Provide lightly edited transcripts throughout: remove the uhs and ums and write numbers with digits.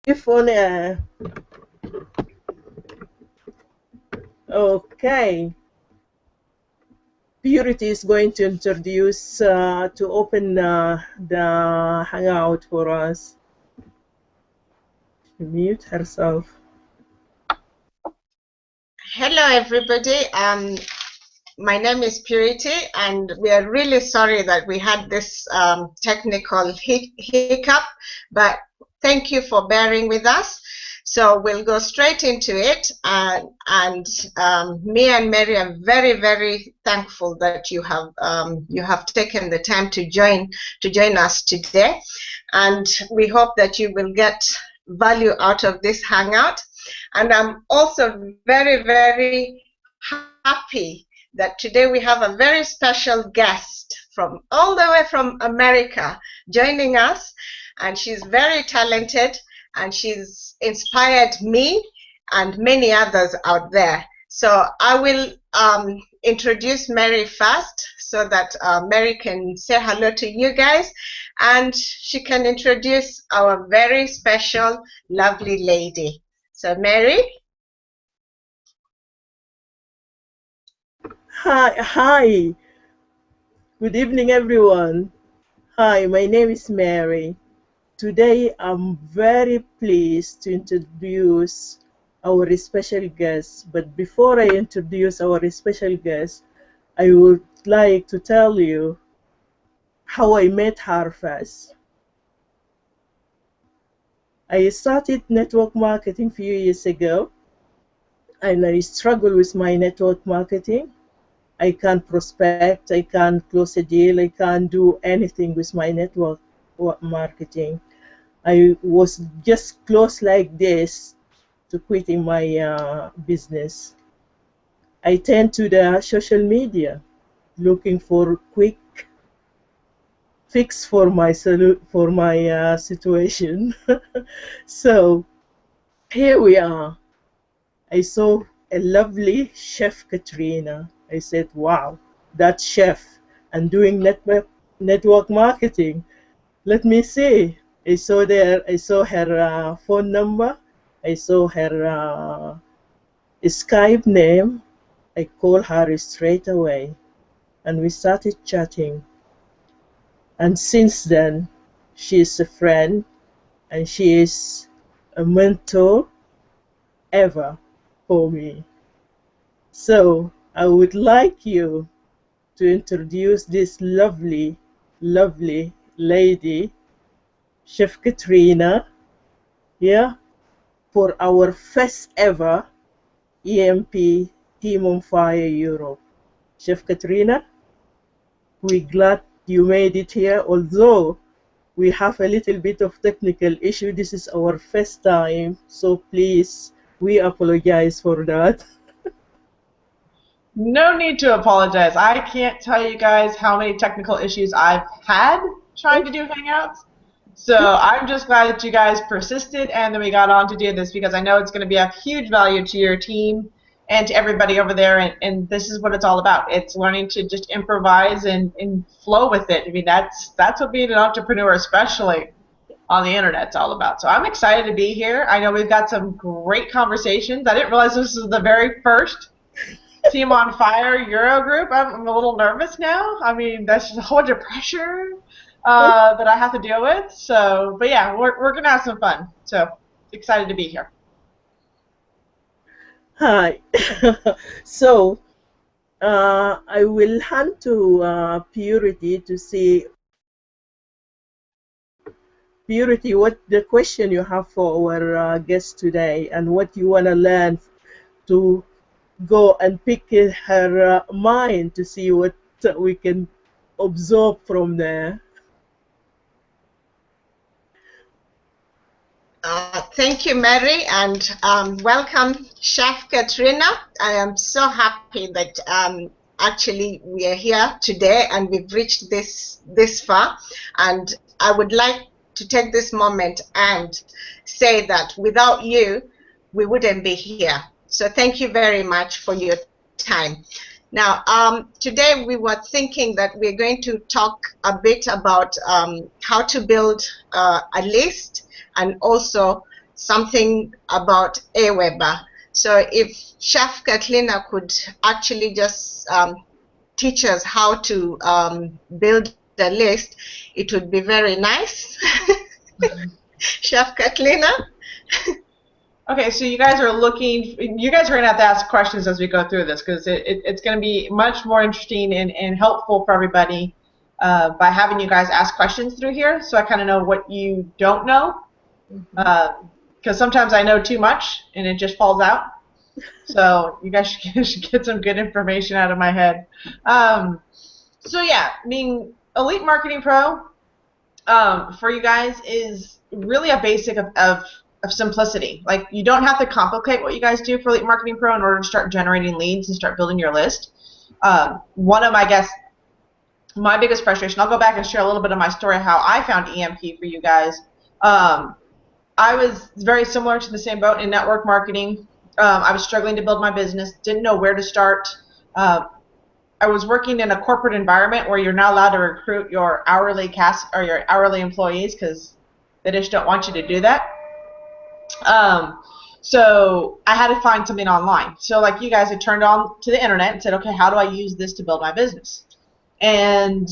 If on air. Okay. Purity is going to introduce, to open the hangout for us. Mute herself. Hello, everybody. My name is Purity, and we are really sorry that we had this technical hiccup, but thank you for bearing with us. So we'll go straight into it, and me and Mary are very, very thankful that you have taken the time to join us today, and we hope that you will get value out of this hangout. And I'm also very, very happy that today we have a very special guest from all the way from America joining us, and she's very talented, and she's inspired me and many others out there. So I will introduce Mary first so that Mary can say hello to you guys, and she can introduce our very special, lovely lady. So Mary? Hi. Good evening, everyone. Hi, my name is Mary. Today, I'm very pleased to introduce our special guest. But before I introduce our special guest, I would like to tell you how I met her first. I started network marketing a few years ago, and I struggle with my network marketing. I can't prospect, I can't close a deal, I can't do anything with my network marketing. I was just close like this to quitting my business. I turned to the social media looking for quick fix for my situation. So here we are. I saw a lovely chef Katrina. I said, wow, that chef and doing network marketing. Let me see. I saw her phone number. I saw her Skype name. I called her straight away, and we started chatting. And since then, she is a friend, and she is a mentor ever for me. So I would like you to introduce this lovely, lovely lady, Chef Katrina, yeah, for our first ever EMP Team on Fire Europe. Chef Katrina, we're glad you made it here, although we have a little bit of technical issue. This is our first time, so please, we apologize for that. No need to apologize. I can't tell you guys how many technical issues I've had trying to do Hangouts. So I'm just glad that you guys persisted and that we got on to do this, because I know it's going to be of huge value to your team and to everybody over there. And this is what it's all about. It's learning to just improvise and flow with it. I mean, that's what being an entrepreneur, especially on the internet, is all about. So I'm excited to be here. I know we've got some great conversations. I didn't realize this was the very first Team on Fire Euro group. I'm a little nervous now. I mean, that's just a whole bunch of pressure that I have to deal with. So, but yeah, we're gonna have some fun. So excited to be here. Hi. So I will hand to Purity to see, Purity, what the question you have for our guest today, and what you want to learn to go and pick her mind to see what we can absorb from there. Thank you, Mary, and welcome, Chef Katrina. I am so happy that actually we are here today and we've reached this far. And I would like to take this moment and say that without you, we wouldn't be here. So thank you very much for your time. Now, today we were thinking that we're going to talk a bit about how to build a list, and also something about Aweber. So if Chef Katrina could actually just teach us how to build the list, it would be very nice. Chef Katrina? Okay, so you guys are you guys are going to have to ask questions as we go through this, because it's going to be much more interesting and helpful for everybody by having you guys ask questions through here, so I kind of know what you don't know, because sometimes I know too much and it just falls out. So you guys should get some good information out of my head. So yeah, being Elite Marketing Pro for you guys is really a basic of simplicity. Like, you don't have to complicate what you guys do for Elite Marketing Pro in order to start generating leads and start building your list. One of my biggest frustration, I'll go back and share a little bit of my story how I found EMP for you guys. I was very similar to the same boat in network marketing. I was struggling to build my business, didn't know where to start. I was working in a corporate environment where you're not allowed to recruit your hourly your hourly employees because they just don't want you to do that. So I had to find something online. So like you guys, I turned on to the internet and said, okay, how do I use this to build my business? And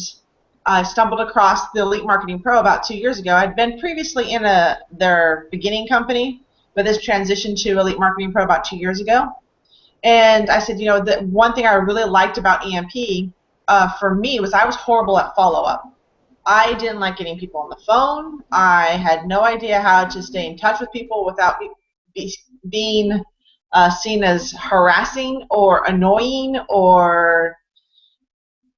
I stumbled across the Elite Marketing Pro about 2 years ago. I'd been previously in their beginning company, but this transitioned to Elite Marketing Pro about 2 years ago. And I said, the one thing I really liked about EMP for me was I was horrible at follow-up. I didn't like getting people on the phone. I had no idea how to stay in touch with people without being seen as harassing or annoying or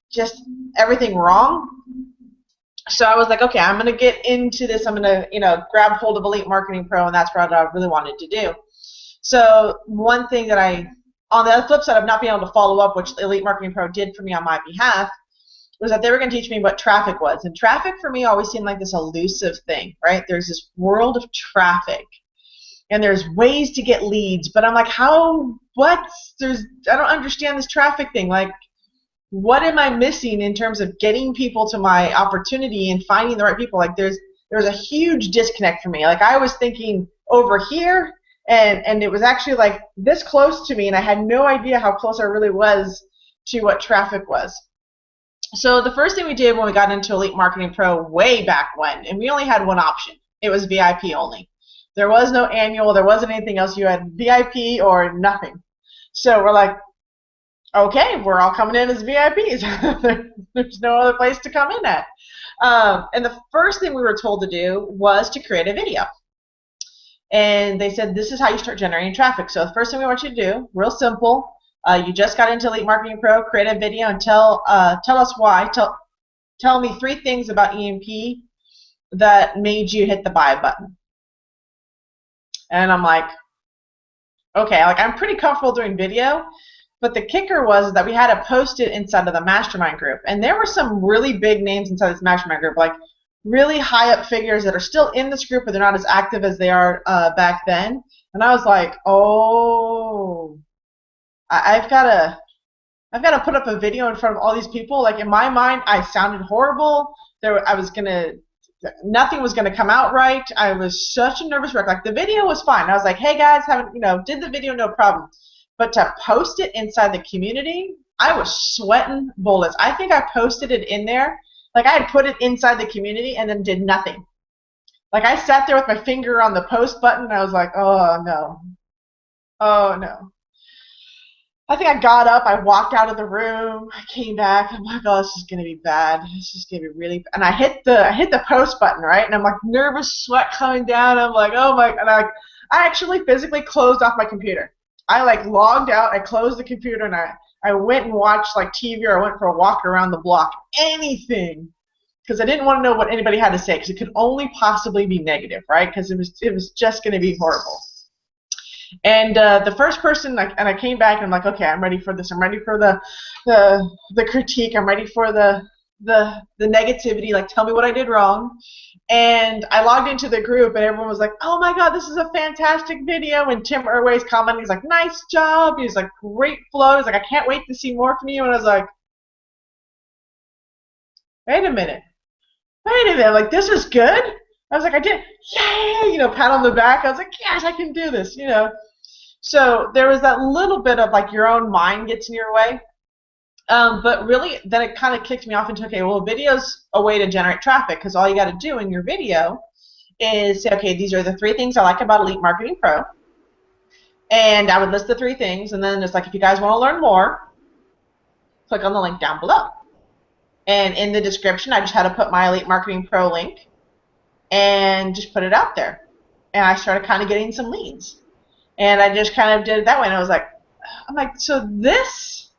just everything wrong. So I was like, okay, I'm going to get into this. I'm going to, grab hold of Elite Marketing Pro, and that's what I really wanted to do. So one thing that on the flip side of not being able to follow up, which Elite Marketing Pro did for me on my behalf, was that they were going to teach me what traffic was. And traffic for me always seemed like this elusive thing, right? There's this world of traffic, and there's ways to get leads, but I'm like, I don't understand this traffic thing. Like, what am I missing in terms of getting people to my opportunity and finding the right people? Like, there's a huge disconnect for me. Like, I was thinking over here, and it was actually like this close to me, and I had no idea how close I really was to what traffic was. So the first thing we did when we got into Elite Marketing Pro way back when, and we only had one option. It was VIP only. There was no annual. There wasn't anything else. You had VIP or nothing. So we're like, okay, we're all coming in as VIPs. There's no other place to come in at. And the first thing we were told to do was to create a video. And they said, this is how you start generating traffic. So the first thing we want you to do, real simple, you just got into Elite Marketing Pro, create a video and tell us why. Tell me 3 things about EMP that made you hit the buy button. And I'm like, okay, like, I'm pretty comfortable doing video, but the kicker was that we had to post it inside of the mastermind group. And there were some really big names inside this mastermind group, like really high up figures that are still in this group, but they're not as active as they are back then. And I was like, oh, I've got to put up a video in front of all these people. Like, in my mind, I sounded horrible. Nothing was gonna come out right. I was such a nervous wreck. Like, the video was fine. I was like, hey guys, did the video, no problem. But to post it inside the community, I was sweating bullets. I think I posted it in there. Like, I had put it inside the community and then did nothing. Like, I sat there with my finger on the post button and I was like, oh no. Oh no. I think I got up, I walked out of the room, I came back, I'm like, oh, this is gonna be bad. This is gonna be really bad. And I hit the post button, right? And I'm like, nervous sweat coming down. I'm like, oh my, and I actually physically closed off my computer. I like logged out, I closed the computer, and I went and watched like TV, or I went for a walk around the block. Anything. Because I didn't want to know what anybody had to say, because it could only possibly be negative, right? Because it was just gonna be horrible. And the first person, and I came back and I'm like, okay, I'm ready for this. I'm ready for the critique. I'm ready for the negativity. Like, tell me what I did wrong. And I logged into the group, and everyone was like, oh my God, this is a fantastic video. And Tim Irway's commenting, he's like, nice job. He's like, great flow. He's like, I can't wait to see more from you. And I was like, wait a minute. Like, this is good? I was like, I did, yay, you know, pat on the back. I was like, yes, I can do this, you know. So there was that little bit of like your own mind gets in your way. But really, then it kind of kicked me off into, okay, well, video's a way to generate traffic, because all you got to do in your video is say, okay, these are the 3 things I like about Elite Marketing Pro. And I would list the 3 things, and then it's like, if you guys want to learn more, click on the link down below. And in the description, I just had to put my Elite Marketing Pro link and just put it out there. And I started kind of getting some leads. And I just kind of did it that way. And I was like, I'm like, so this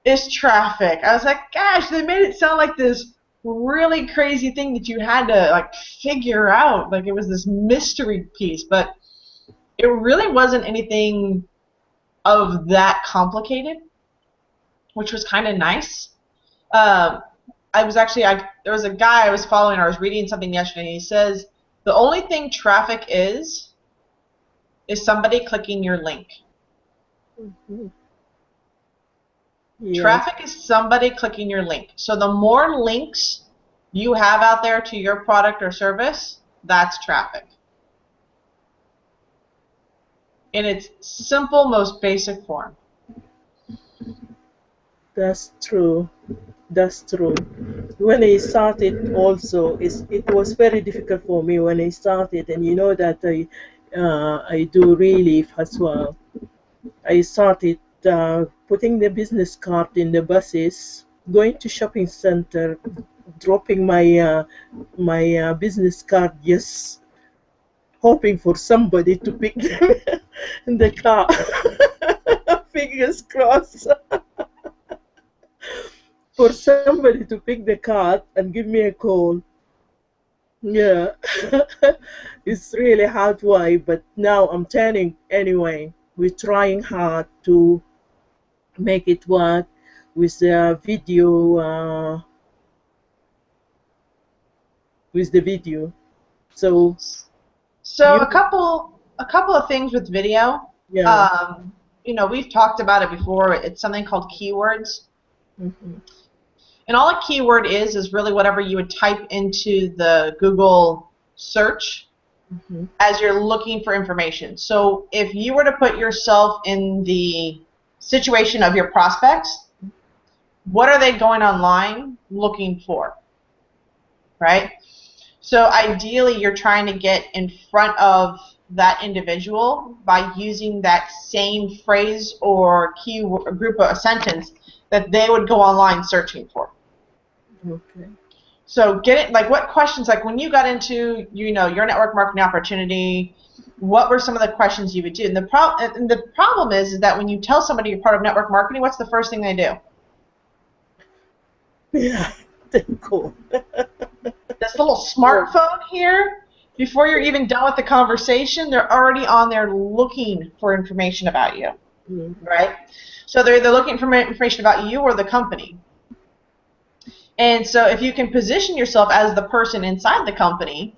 is traffic. I was like, gosh, they made it sound like this really crazy thing that you had to like figure out. Like it was this mystery piece. But it really wasn't anything of that complicated, which was kind of nice. There was a guy I was following, I was reading something yesterday, and he says, the only thing traffic is somebody clicking your link. Mm-hmm. Yes. Traffic is somebody clicking your link. So the more links you have out there to your product or service, that's traffic. In its simple, most basic form. That's true. That's true. When I started also, it was very difficult for me when I started, and you know that I do relief as well. I started putting the business card in the buses, going to shopping center, dropping my business card, just hoping for somebody to pick them in the car. Fingers crossed. For somebody to pick the card and give me a call. Yeah. It's really hard work, but now I'm turning anyway. We're trying hard to make it work with the video. So a couple of things with video. Yeah. You know, we've talked about it before. It's something called keywords. Mm-hmm. And all a keyword is really whatever you would type into the Google search Mm-hmm. as you're looking for information. So if you were to put yourself in the situation of your prospects, what are they going online looking for? Right? So ideally, you're trying to get in front of that individual by using that same phrase or keyword, or group of a sentence that they would go online searching for. Okay. So get it, like what questions, like when you got into, you know, your network marketing opportunity, what were some of the questions you would do? And the problem is that when you tell somebody you're part of network marketing, what's the first thing they do? Yeah, they're cool. This little smartphone here, before you're even done with the conversation, they're already on there looking for information about you, right? So they're looking for information about you or the company. And so if you can position yourself as the person inside the company,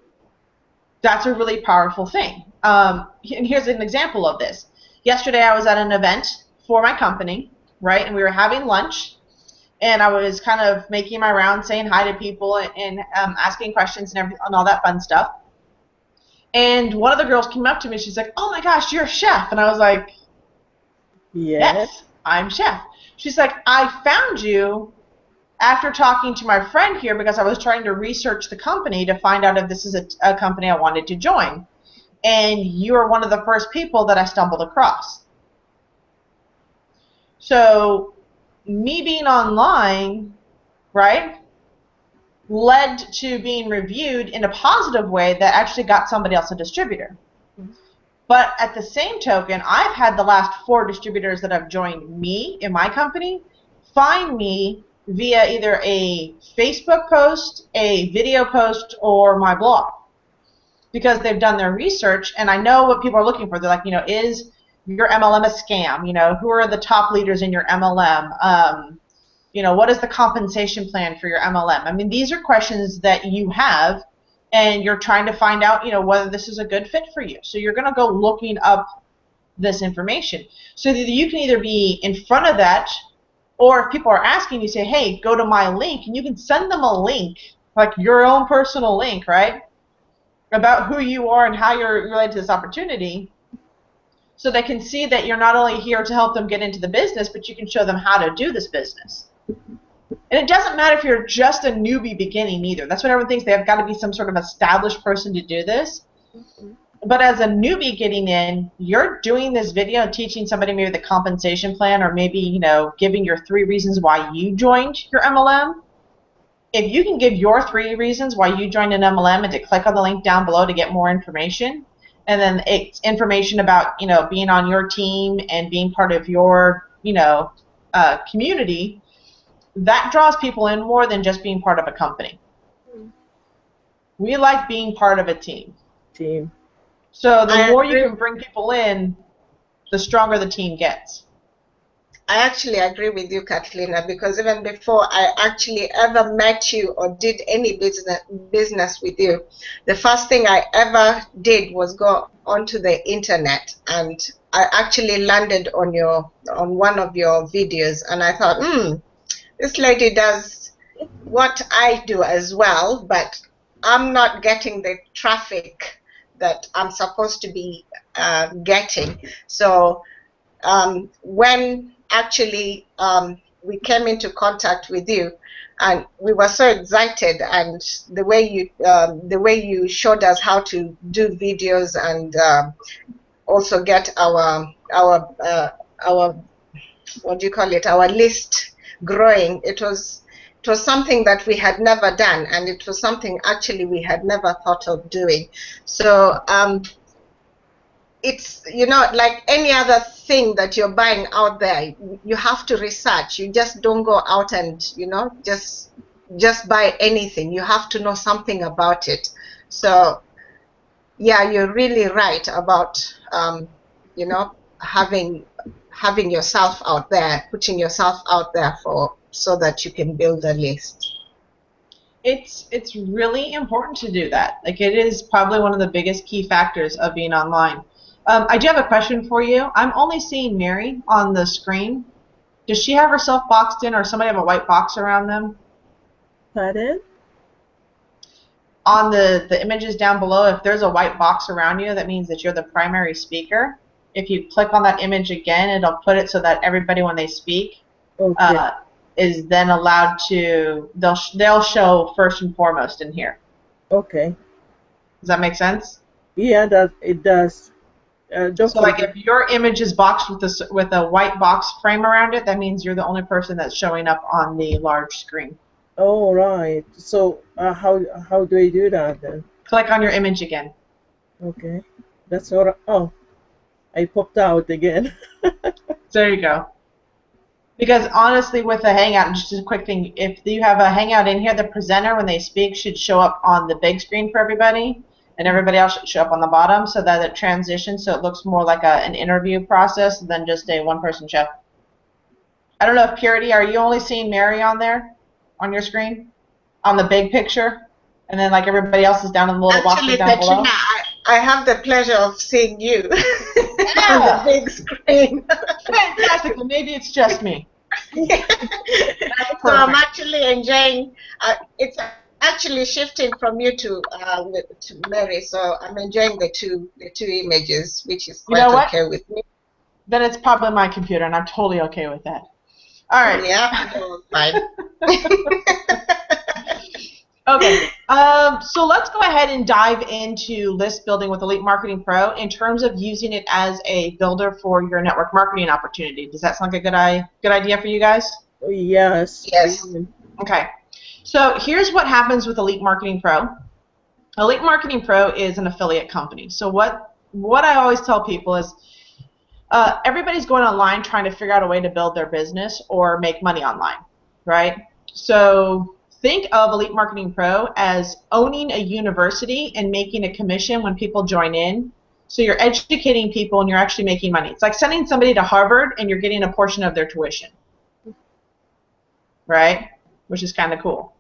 that's a really powerful thing. And here's an example of this. Yesterday I was at an event for my company, right? And we were having lunch. And I was kind of making my rounds, saying hi to people and asking questions and all that fun stuff. And one of the girls came up to me. She's like, "Oh my gosh, you're a chef." And I was like, "Yes, I'm chef." She's like, "I found you after talking to my friend here because I was trying to research the company to find out if this is a company I wanted to join. And you are one of the first people that I stumbled across." So me being online, right, led to being reviewed in a positive way that actually got somebody else a distributor. But at the same token, I've had the last 4 distributors that have joined me in my company find me via either a Facebook post, a video post, or my blog, because they've done their research and I know what people are looking for. They're like, you know, is your MLM a scam? You know, who are the top leaders in your MLM? You know, what is the compensation plan for your MLM? I mean, these are questions that you have, and you're trying to find out, you know, whether this is a good fit for you. So you're going to go looking up this information. So that you can either be in front of that, or if people are asking you, say, hey, go to my link, and you can send them a link, like your own personal link, right? about who you are and how you're related to this opportunity, so they can see that you're not only here to help them get into the business, but you can show them how to do this business. And it doesn't matter if you're just a newbie beginning either. That's what everyone thinks. They have got to be some sort of established person to do this. But as a newbie getting in, you're doing this video teaching somebody maybe the compensation plan, or maybe, you know, giving your 3 reasons why you joined your MLM. If you can give your 3 reasons why you joined an MLM and to click on the link down below to get more information, and then it's information about, you know, being on your team and being part of your, you know, community, that draws people in more than just being part of a company. We like being part of a team. So the more you can bring people in, the stronger the team gets. I actually agree with you, Katrina, because even before I actually ever met you or did any business with you, the first thing I ever did was go onto the internet, and I actually landed on one of your videos, and I thought, this lady does what I do as well, but I'm not getting the traffic that I'm supposed to be getting. So when actually we came into contact with you, and we were so excited, and the way you showed us how to do videos, and also get our what do you call it, our list growing. It was something that we had never done, and it was something actually we had never thought of doing. So it's, you know, like any other thing that you're buying out there, you have to research. You just don't go out and, you know, just buy anything. You have to know something about it. So yeah, you're really right about you know, having yourself out there, putting yourself out there so that you can build a list. It's really important to do that. Like, it is probably one of the biggest key factors of being online. I do have a question for you. I'm only seeing Mary on the screen. Does she have herself boxed in, or somebody have a white box around them? Pardon? On the images down below, if there's a white box around you, that means that you're the primary speaker. If you click on that image again, it'll put it so that everybody, when they speak, is then allowed to, they'll show first and foremost in here. Okay. Does that make sense? Yeah, it does. So like, if your image is boxed with a white box frame around it, that means you're the only person that's showing up on the large screen. Oh, right. So how do I do that then? Click on your image again. Okay. That's all right. Oh, I popped out again. There you go. Because honestly, with a Hangout, just a quick thing, if you have a Hangout in here, the presenter, when they speak, should show up on the big screen for everybody, and everybody else should show up on the bottom, so that it transitions, so it looks more like an interview process than just a one-person show. I don't know if Purity, are you only seeing Mary on there, on your screen, on the big picture, and then like everybody else is down in the little boxes down below? Katrina, I have the pleasure of seeing you on the big screen. Fantastic. Well, maybe it's just me. So I'm actually enjoying. It's actually shifting from you to Mary. So I'm enjoying the two images, which is quite okay with me. Then it's probably my computer, and I'm totally okay with that. All right. Yeah, no, fine. Okay, so let's go ahead and dive into list building with Elite Marketing Pro in terms of using it as a builder for your network marketing opportunity. Does that sound like a good idea for you guys? Yes. Yes. Okay, so here's what happens with Elite Marketing Pro. Elite Marketing Pro is an affiliate company. So what I always tell people is everybody's going online trying to figure out a way to build their business or make money online, right? So think of Elite Marketing Pro as owning a university and making a commission when people join in. So you're educating people and you're actually making money. It's like sending somebody to Harvard and you're getting a portion of their tuition, right? Which is kind of cool.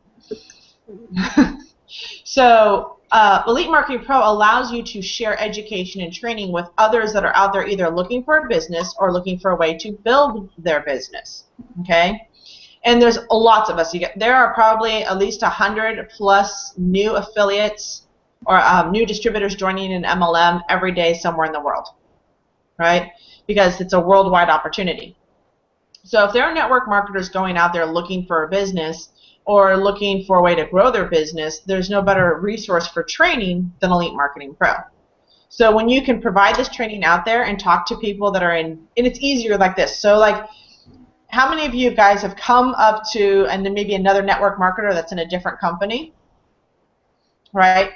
So Elite Marketing Pro allows you to share education and training with others that are out there either looking for a business or looking for a way to build their business, okay? And there's lots of us. There are probably at least 100 plus new affiliates or new distributors joining an MLM every day somewhere in the world, right? Because it's a worldwide opportunity. So if there are network marketers going out there looking for a business or looking for a way to grow their business, there's no better resource for training than Elite Marketing Pro. So when you can provide this training out there and talk to people that are in, and it's easier like this. So like, how many of you guys have come up to, and then maybe another network marketer that's in a different company, right?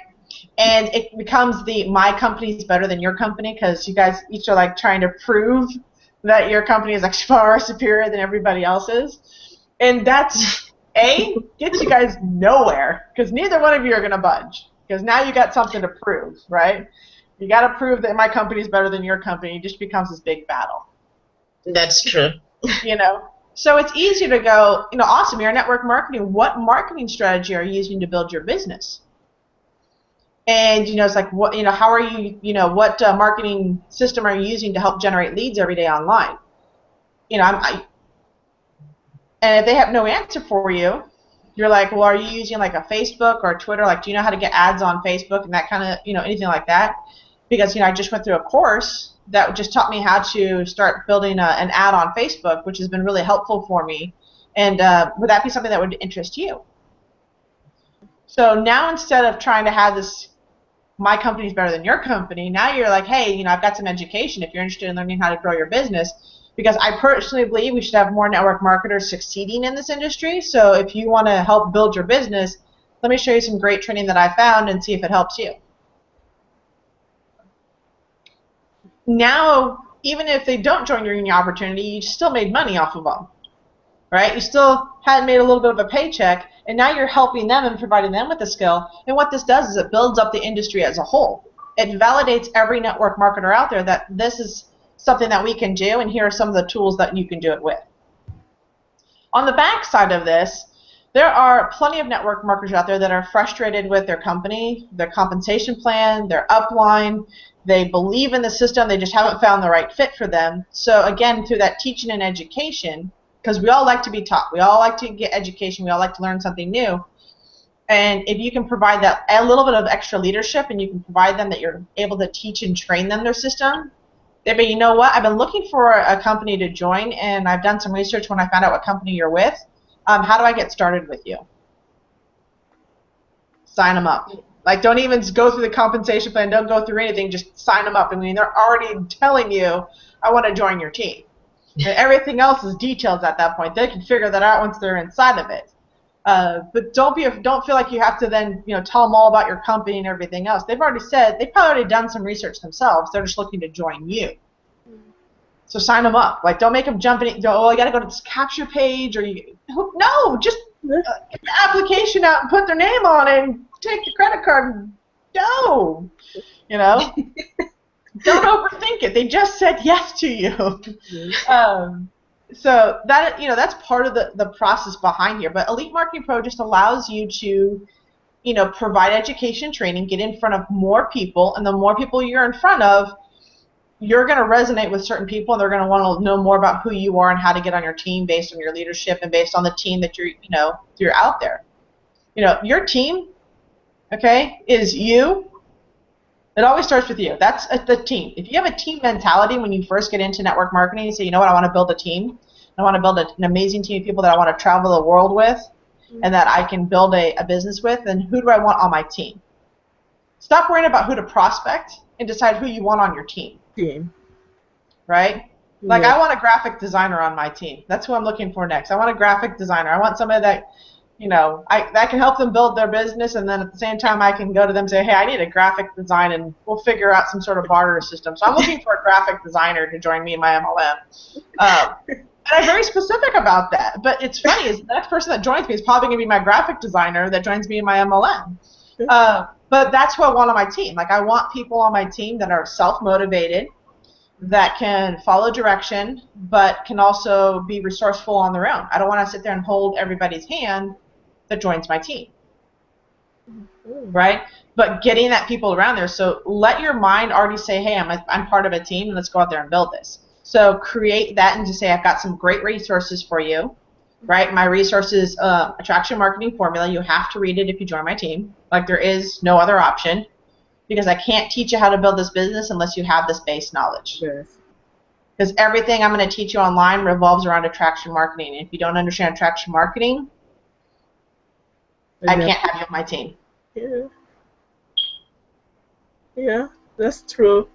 And it becomes the my company's better than your company because you guys each are like trying to prove that your company is like far superior than everybody else's. And that's, A, gets you guys nowhere because neither one of you are going to budge because now you got something to prove, right? You got to prove that my company is better than your company. It just becomes this big battle. That's true. You know? So it's easy to go, you know, awesome, you're network marketing. What marketing strategy are you using to build your business? And, you know, it's like, what, you know, how are you, you know, what marketing system are you using to help generate leads every day online? You know, and if they have no answer for you, you're like, well, are you using like a Facebook or Twitter? Like, do you know how to get ads on Facebook and that kind of, you know, anything like that? Because, you know, I just went through a course that just taught me how to start building an ad on Facebook, which has been really helpful for me. And would that be something that would interest you? So now instead of trying to have this, my company's better than your company, now you're like, hey, you know, I've got some education if you're interested in learning how to grow your business. Because I personally believe we should have more network marketers succeeding in this industry. So if you want to help build your business, let me show you some great training that I found and see if it helps you. Now, even if they don't join your union opportunity, you still made money off of them, right? You still had made a little bit of a paycheck, and now you're helping them and providing them with a skill. And what this does is it builds up the industry as a whole. It validates every network marketer out there that this is something that we can do, and here are some of the tools that you can do it with. On the back side of this, there are plenty of network marketers out there that are frustrated with their company, their compensation plan, their upline. They believe in the system, they just haven't found the right fit for them. So again, through that teaching and education, because we all like to be taught, we all like to get education, we all like to learn something new. And if you can provide that a little bit of extra leadership and you can provide them that you're able to teach and train them their system, but you know what? I've been looking for a company to join, and I've done some research when I found out what company you're with. How do I get started with you? Sign them up. Like, don't even go through the compensation plan. Don't go through anything. Just sign them up. I mean, they're already telling you, I want to join your team. And everything else is details at that point. They can figure that out once they're inside of it. But don't feel like you have to then, you know, tell them all about your company and everything else. They've probably already done some research themselves. They're just looking to join you. So sign them up. Like, don't make them jump in. Oh, I got to go to this capture page, or no, just get the application out and put their name on it and take the credit card and go. You know, don't overthink it. They just said yes to you. So that, you know, that's part of the process behind here. But Elite Marketing Pro just allows you to, you know, provide education training, get in front of more people, and the more people you're in front of, you're going to resonate with certain people, and they're going to want to know more about who you are and how to get on your team based on your leadership and based on the team that you're out there. You know, your team, okay, is you. It always starts with you. That's the team. If you have a team mentality when you first get into network marketing, you say, you know what, I want to build a team. I want to build an amazing team of people that I want to travel the world with and that I can build a business with, and who do I want on my team? Stop worrying about who to prospect and decide who you want on your team. Right? Like, I want a graphic designer on my team. That's who I'm looking for next. I want a graphic designer. I want somebody that, you know, that can help them build their business, and then at the same time I can go to them and say, hey, I need a graphic design, and we'll figure out some sort of barter system. So I'm looking for a graphic designer to join me in my MLM. And I'm very specific about that. But it's funny, is the next person that joins me is probably going to be my graphic designer that joins me in my MLM. But that's who I want on my team. Like, I want people on my team that are self-motivated, that can follow direction, but can also be resourceful on their own. I don't want to sit there and hold everybody's hand that joins my team, right? But getting that people around there. So let your mind already say, hey, I'm part of a team, and let's go out there and build this. So create that and just say, I've got some great resources for you, right? My resources, Attraction Marketing Formula. You have to read it if you join my team. Like, there is no other option. because I can't teach you how to build this business unless you have this base knowledge. Yes. Because everything I'm going to teach you online revolves around attraction marketing. And if you don't understand attraction marketing, I can't have you on my team. Yeah. Yeah, that's true.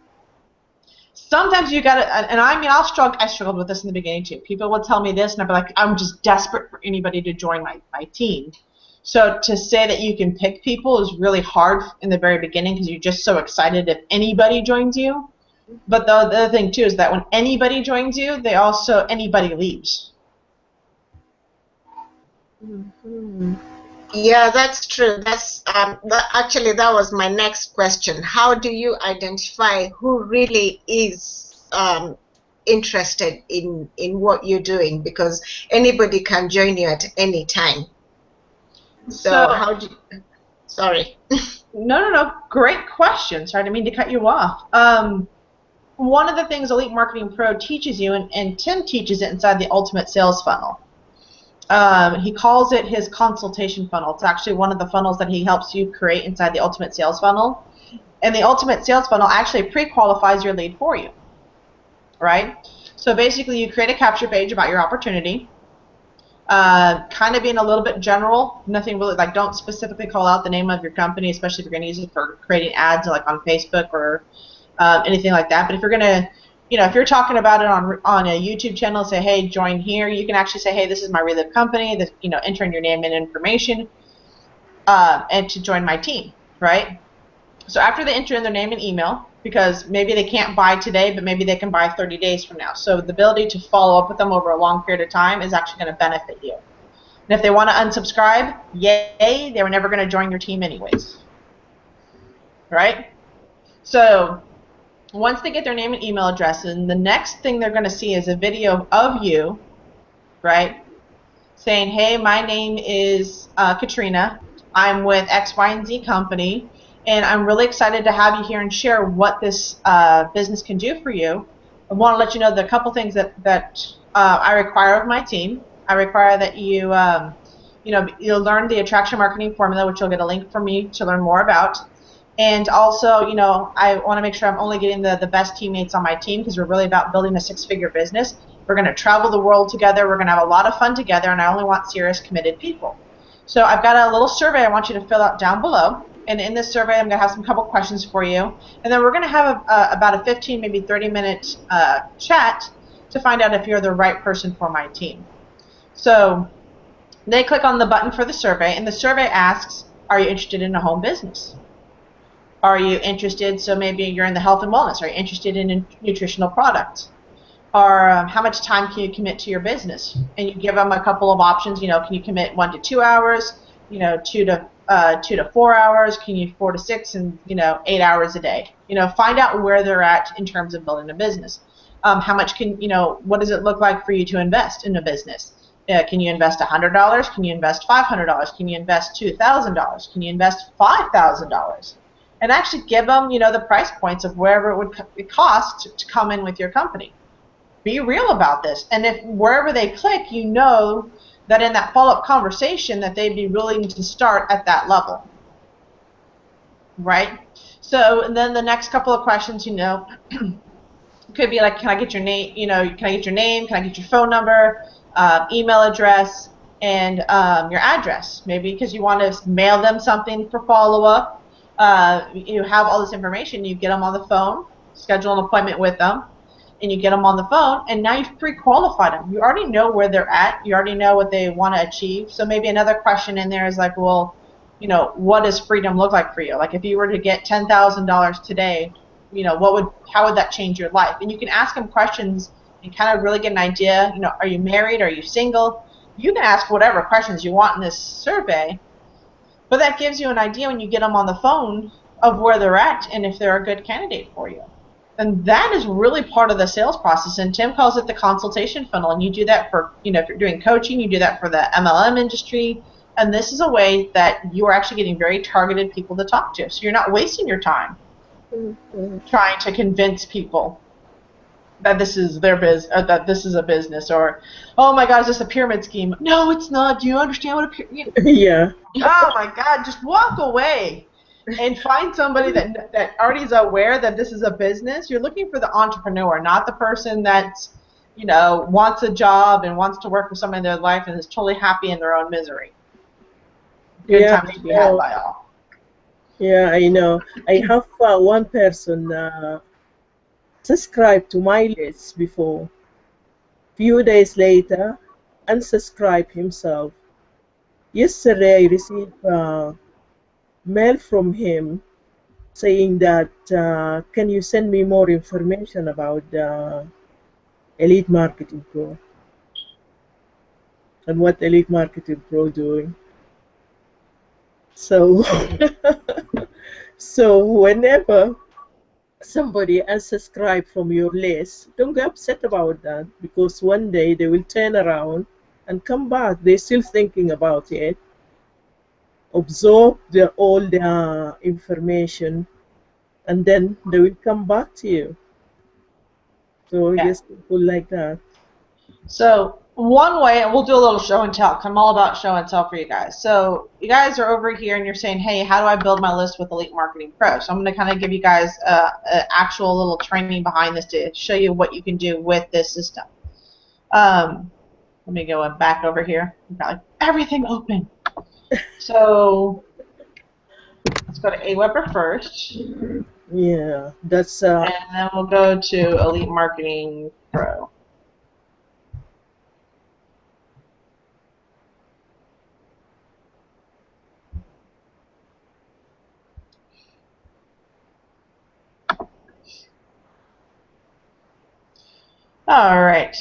Sometimes you got to, and I mean, I struggled with this in the beginning too. People would tell me this, and I'd be like, I'm just desperate for anybody to join my team. So to say that you can pick people is really hard in the very beginning because you're just so excited if anybody joins you. But the other thing too is that when anybody joins you, anybody leaves. Mm-hmm. Yeah, that's true. Actually, that was my next question. How do you identify who really is interested in what you're doing? Because anybody can join you at any time. So how do you, sorry. No. Great question. Sorry, I didn't mean to cut you off. One of the things Elite Marketing Pro teaches you, and Tim teaches it inside the Ultimate Sales Funnel. He calls it his consultation funnel. It's actually one of the funnels that he helps you create inside the Ultimate Sales Funnel. And the Ultimate Sales Funnel actually pre-qualifies your lead for you, right? So basically you create a capture page about your opportunity, kind of being a little bit general, nothing really, like don't specifically call out the name of your company, especially if you're going to use it for creating ads like on Facebook or anything like that. But if you're going to, if you're talking about it on a YouTube channel, say, hey, join here, you can actually say, hey, this is my Relive company, this, enter in your name and information, and to join my team, right? So after they enter in their name and email, because maybe they can't buy today, but maybe they can buy 30 days from now. So the ability to follow up with them over a long period of time is actually going to benefit you. And if they want to unsubscribe, yay, they were never going to join your team anyways, right? So once they get their name and email address, and the next thing they're going to see is a video of you, right, saying, hey, my name is Katrina. I'm with X, Y, and Z company, and I'm really excited to have you here and share what this business can do for you. I want to let you know the couple things that I require of my team. I require that you, you'll learn the attraction marketing formula, which you'll get a link from me to learn more about. And also, I want to make sure I'm only getting the best teammates on my team because we're really about building a six-figure business. We're going to travel the world together. We're going to have a lot of fun together, and I only want serious, committed people. So I've got a little survey I want you to fill out down below. And in this survey, I'm going to have some couple questions for you. And then we're going to have about a 15, maybe 30-minute chat to find out if you're the right person for my team. So they click on the button for the survey, and the survey asks, are you interested in a home business? Are you interested, so maybe you're in the health and wellness, are you interested in a nutritional product? Or how much time can you commit to your business? And you give them a couple of options, can you commit 1 to 2 hours, 2 to 4 hours, can you 4 to 6, and 8 hours a day. Find out where they're at in terms of building a business. How much what does it look like for you to invest in a business? Can you invest $100? Can you invest $500? Can you invest $2,000? Can you invest $5,000? And actually give them, the price points of wherever it would cost to come in with your company. Be real about this. And if wherever they click, that in that follow-up conversation that they'd be willing to start at that level. Right? So, and then the next couple of questions, could be like, can I get your name, can I get your name, can I get your phone number, email address, and your address. Maybe because you want to mail them something for follow-up. You have all this information, you get them on the phone, schedule an appointment with them, and you get them on the phone, and now you've pre-qualified them. You already know where they're at. You already know what they want to achieve. So maybe another question in there is like, well, what does freedom look like for you? Like if you were to get $10,000 today, how would that change your life? And you can ask them questions and kind of really get an idea. Are you married? Are you single? You can ask whatever questions you want in this survey. But that gives you an idea when you get them on the phone of where they're at and if they're a good candidate for you. And that is really part of the sales process. And Tim calls it the consultation funnel. And you do that for, if you're doing coaching, you do that for the MLM industry. And this is a way that you are actually getting very targeted people to talk to. So you're not wasting your time trying to convince people that this is their that this is a business, or, oh my God, is this a pyramid scheme? No, it's not. Do you understand what a pyramid? Yeah. Oh my God, just walk away. and find somebody that already is aware that this is a business. You're looking for the entrepreneur, not the person that's, wants a job and wants to work for someone in their life and is totally happy in their own misery. Good Yeah, times I to be had know. by all. Yeah, I know. I have one person subscribed to my list before. Few days later, unsubscribed himself. Yesterday, I received mail from him saying that can you send me more information about Elite Marketing Pro and what Elite Marketing Pro doing. So, so whenever somebody unsubscribe from your list, don't get upset about that because one day they will turn around and come back. They're still thinking about it, absorb all the information, and then they will come back to you. So Yeah. yes, people like that. So one way, and we'll do a little show and tell. I'm all about show and tell for you guys. So you guys are over here and you're saying, hey, how do I build my list with Elite Marketing Pro? So I'm going to kind of give you guys an actual little training behind this to show you what you can do with this system. Let me go back over here. We've got everything open. So let's go to Aweber first. Yeah, that's And then we'll go to Elite Marketing Pro. All right.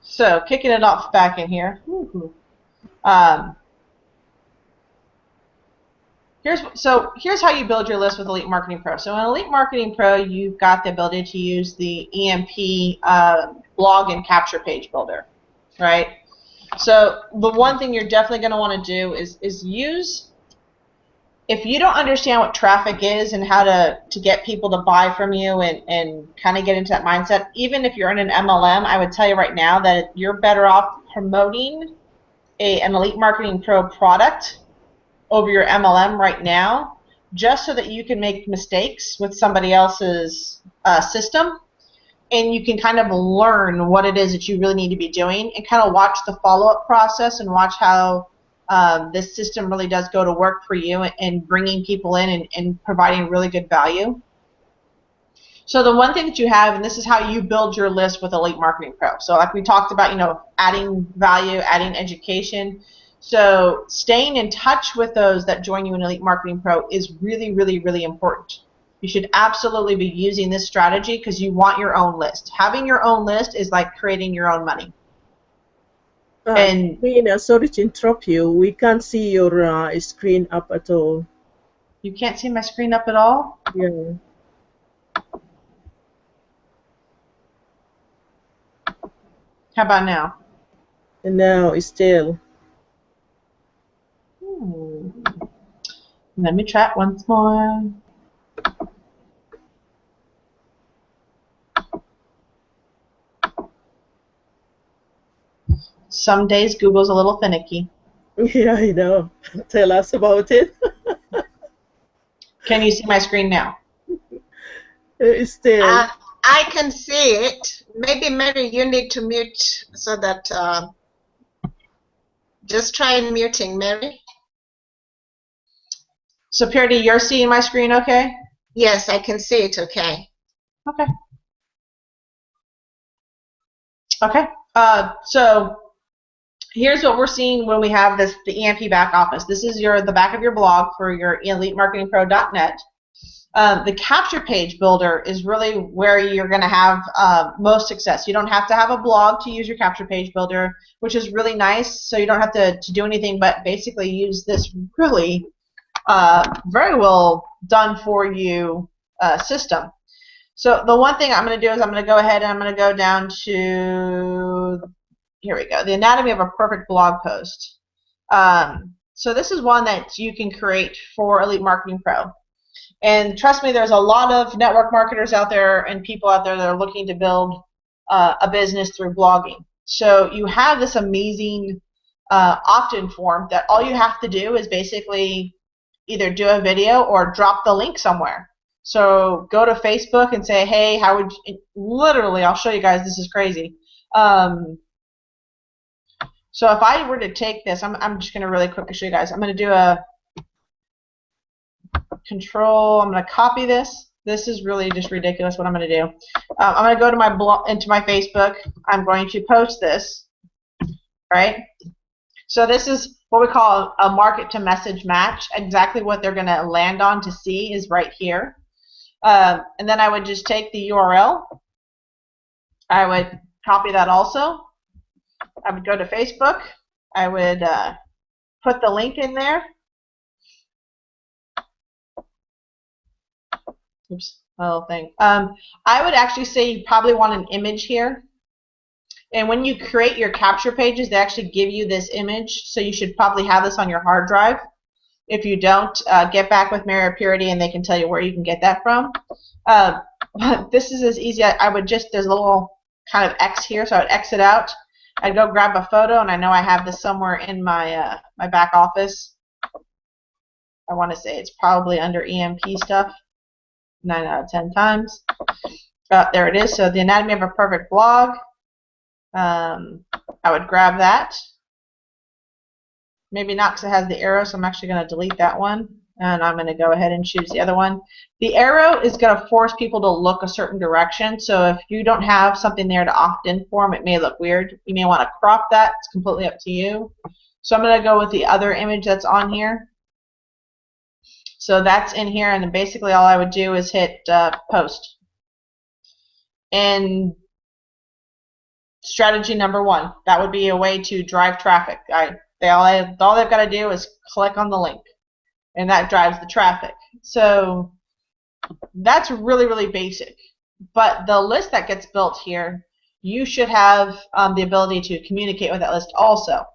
So kicking it off back in here. Here's how you build your list with Elite Marketing Pro. So in Elite Marketing Pro, you've got the ability to use the EMP blog and capture page builder, right? So the one thing you're definitely going to want to do is use, if you don't understand what traffic is and how to get people to buy from you and kind of get into that mindset, even if you're in an MLM, I would tell you right now that you're better off promoting an Elite Marketing Pro product over your MLM right now, just so that you can make mistakes with somebody else's system, and you can kind of learn what it is that you really need to be doing, and kind of watch the follow-up process and watch how this system really does go to work for you and bringing people in and providing really good value. So the one thing that you have, and this is how you build your list with Elite Marketing Pro. So like we talked about, adding value, adding education. So staying in touch with those that join you in Elite Marketing Pro is really, really, really important. You should absolutely be using this strategy because you want your own list. Having your own list is like creating your own money. And Katrina, sorry to interrupt you. We can't see your screen up at all. you can't see my screen up at all? Yeah. How about now? And now it's still. Let me try it once more. Some days Google's a little finicky. Yeah, I know. Tell us about it. Can you see my screen now? It's still. I can see it. Maybe Mary, you need to mute so that just try muting, Mary. So Purity, you're seeing my screen okay? Yes, I can see it okay. Okay. Okay. So here's what we're seeing when we have the EMP back office. This is the back of your blog for your EliteMarketingPro.net. The capture page builder is really where you're going to have most success. You don't have to have a blog to use your capture page builder, which is really nice. So you don't have to do anything but basically use this really very well done for you system. So the one thing I'm going to do is I'm going to go ahead and I'm going to go down to, here we go, the anatomy of a perfect blog post. So this is one that you can create for Elite Marketing Pro. And trust me, there's a lot of network marketers out there and people out there that are looking to build a business through blogging. So you have this amazing opt-in form that all you have to do is basically either do a video or drop the link somewhere. So go to Facebook and say, hey, how would you, literally, I'll show you guys, this is crazy. So if I were to take this, I'm just going to really quickly show you guys. I'm going to do a control, I'm going to copy this. This is really just ridiculous what I'm going to do. I'm going to go to my blog, into my Facebook. I'm going to post this, right? So this is what we call a market to message match. Exactly what they're going to land on to see is right here. And then I would just take the URL. I would copy that also. I would go to Facebook. I would put the link in there. Oops, my little thing. I would actually say you probably want an image here. And when you create your capture pages, they actually give you this image. So you should probably have this on your hard drive. If you don't, get back with Mary or Purity and they can tell you where you can get that from. But this is as easy. I would just, there's a little kind of X here, so I would exit out. I'd go grab a photo, and I know I have this somewhere in my my back office. I want to say it's probably under EMP stuff, 9 out of 10 times. There it is. So the Anatomy of a Perfect blog. I would grab that. Maybe not because it has the arrow, so I'm actually going to delete that one. And I'm going to go ahead and choose the other one. The arrow is going to force people to look a certain direction. So if you don't have something there to opt in for them, it may look weird. You may want to crop that. It's completely up to you. So I'm going to go with the other image that's on here. So that's in here, and then basically all I would do is hit post. And strategy number 1, that would be a way to drive traffic. All they've got to do is click on the link, and that drives the traffic. So that's really, really basic. But the list that gets built here, you should have the ability to communicate with that list also.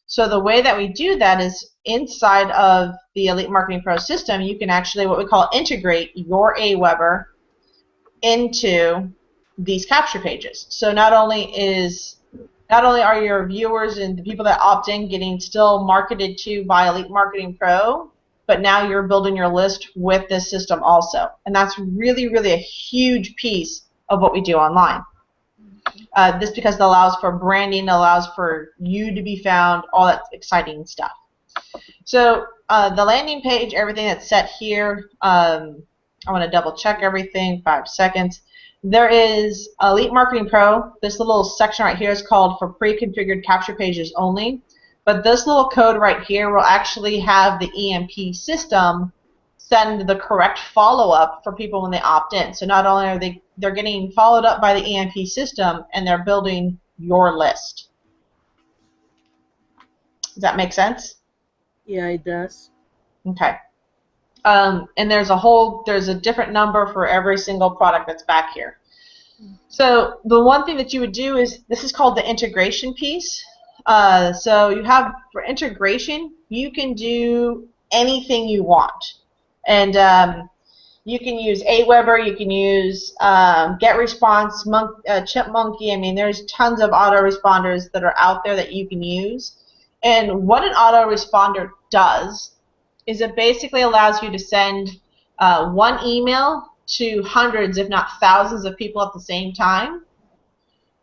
So the way that we do that is inside of the Elite Marketing Pro system, you can actually what we call integrate your AWeber into these capture pages. So not only are your viewers and the people that opt in getting still marketed to by Elite Marketing Pro, but now you're building your list with this system also. And that's really, really a huge piece of what we do online. This because it allows for branding, allows for you to be found, all that exciting stuff. So the landing page, everything that's set here, I want to double check everything, 5 seconds. There is Elite Marketing Pro. This little section right here is called for pre-configured capture pages only. But this little code right here will actually have the EMP system send the correct follow-up for people when they opt in. So not only are they're getting followed up by the EMP system, and they're building your list. Does that make sense? Yeah, it does. Okay. And there's a different number for every single product that's back here. So the one thing that you would do is, this is called the integration piece. So you have, for integration, you can do anything you want. And you can use AWeber, you can use GetResponse, Chipmonkey. I mean, there's tons of autoresponders that are out there that you can use. And what an autoresponder does is it basically allows you to send one email to hundreds, if not thousands, of people at the same time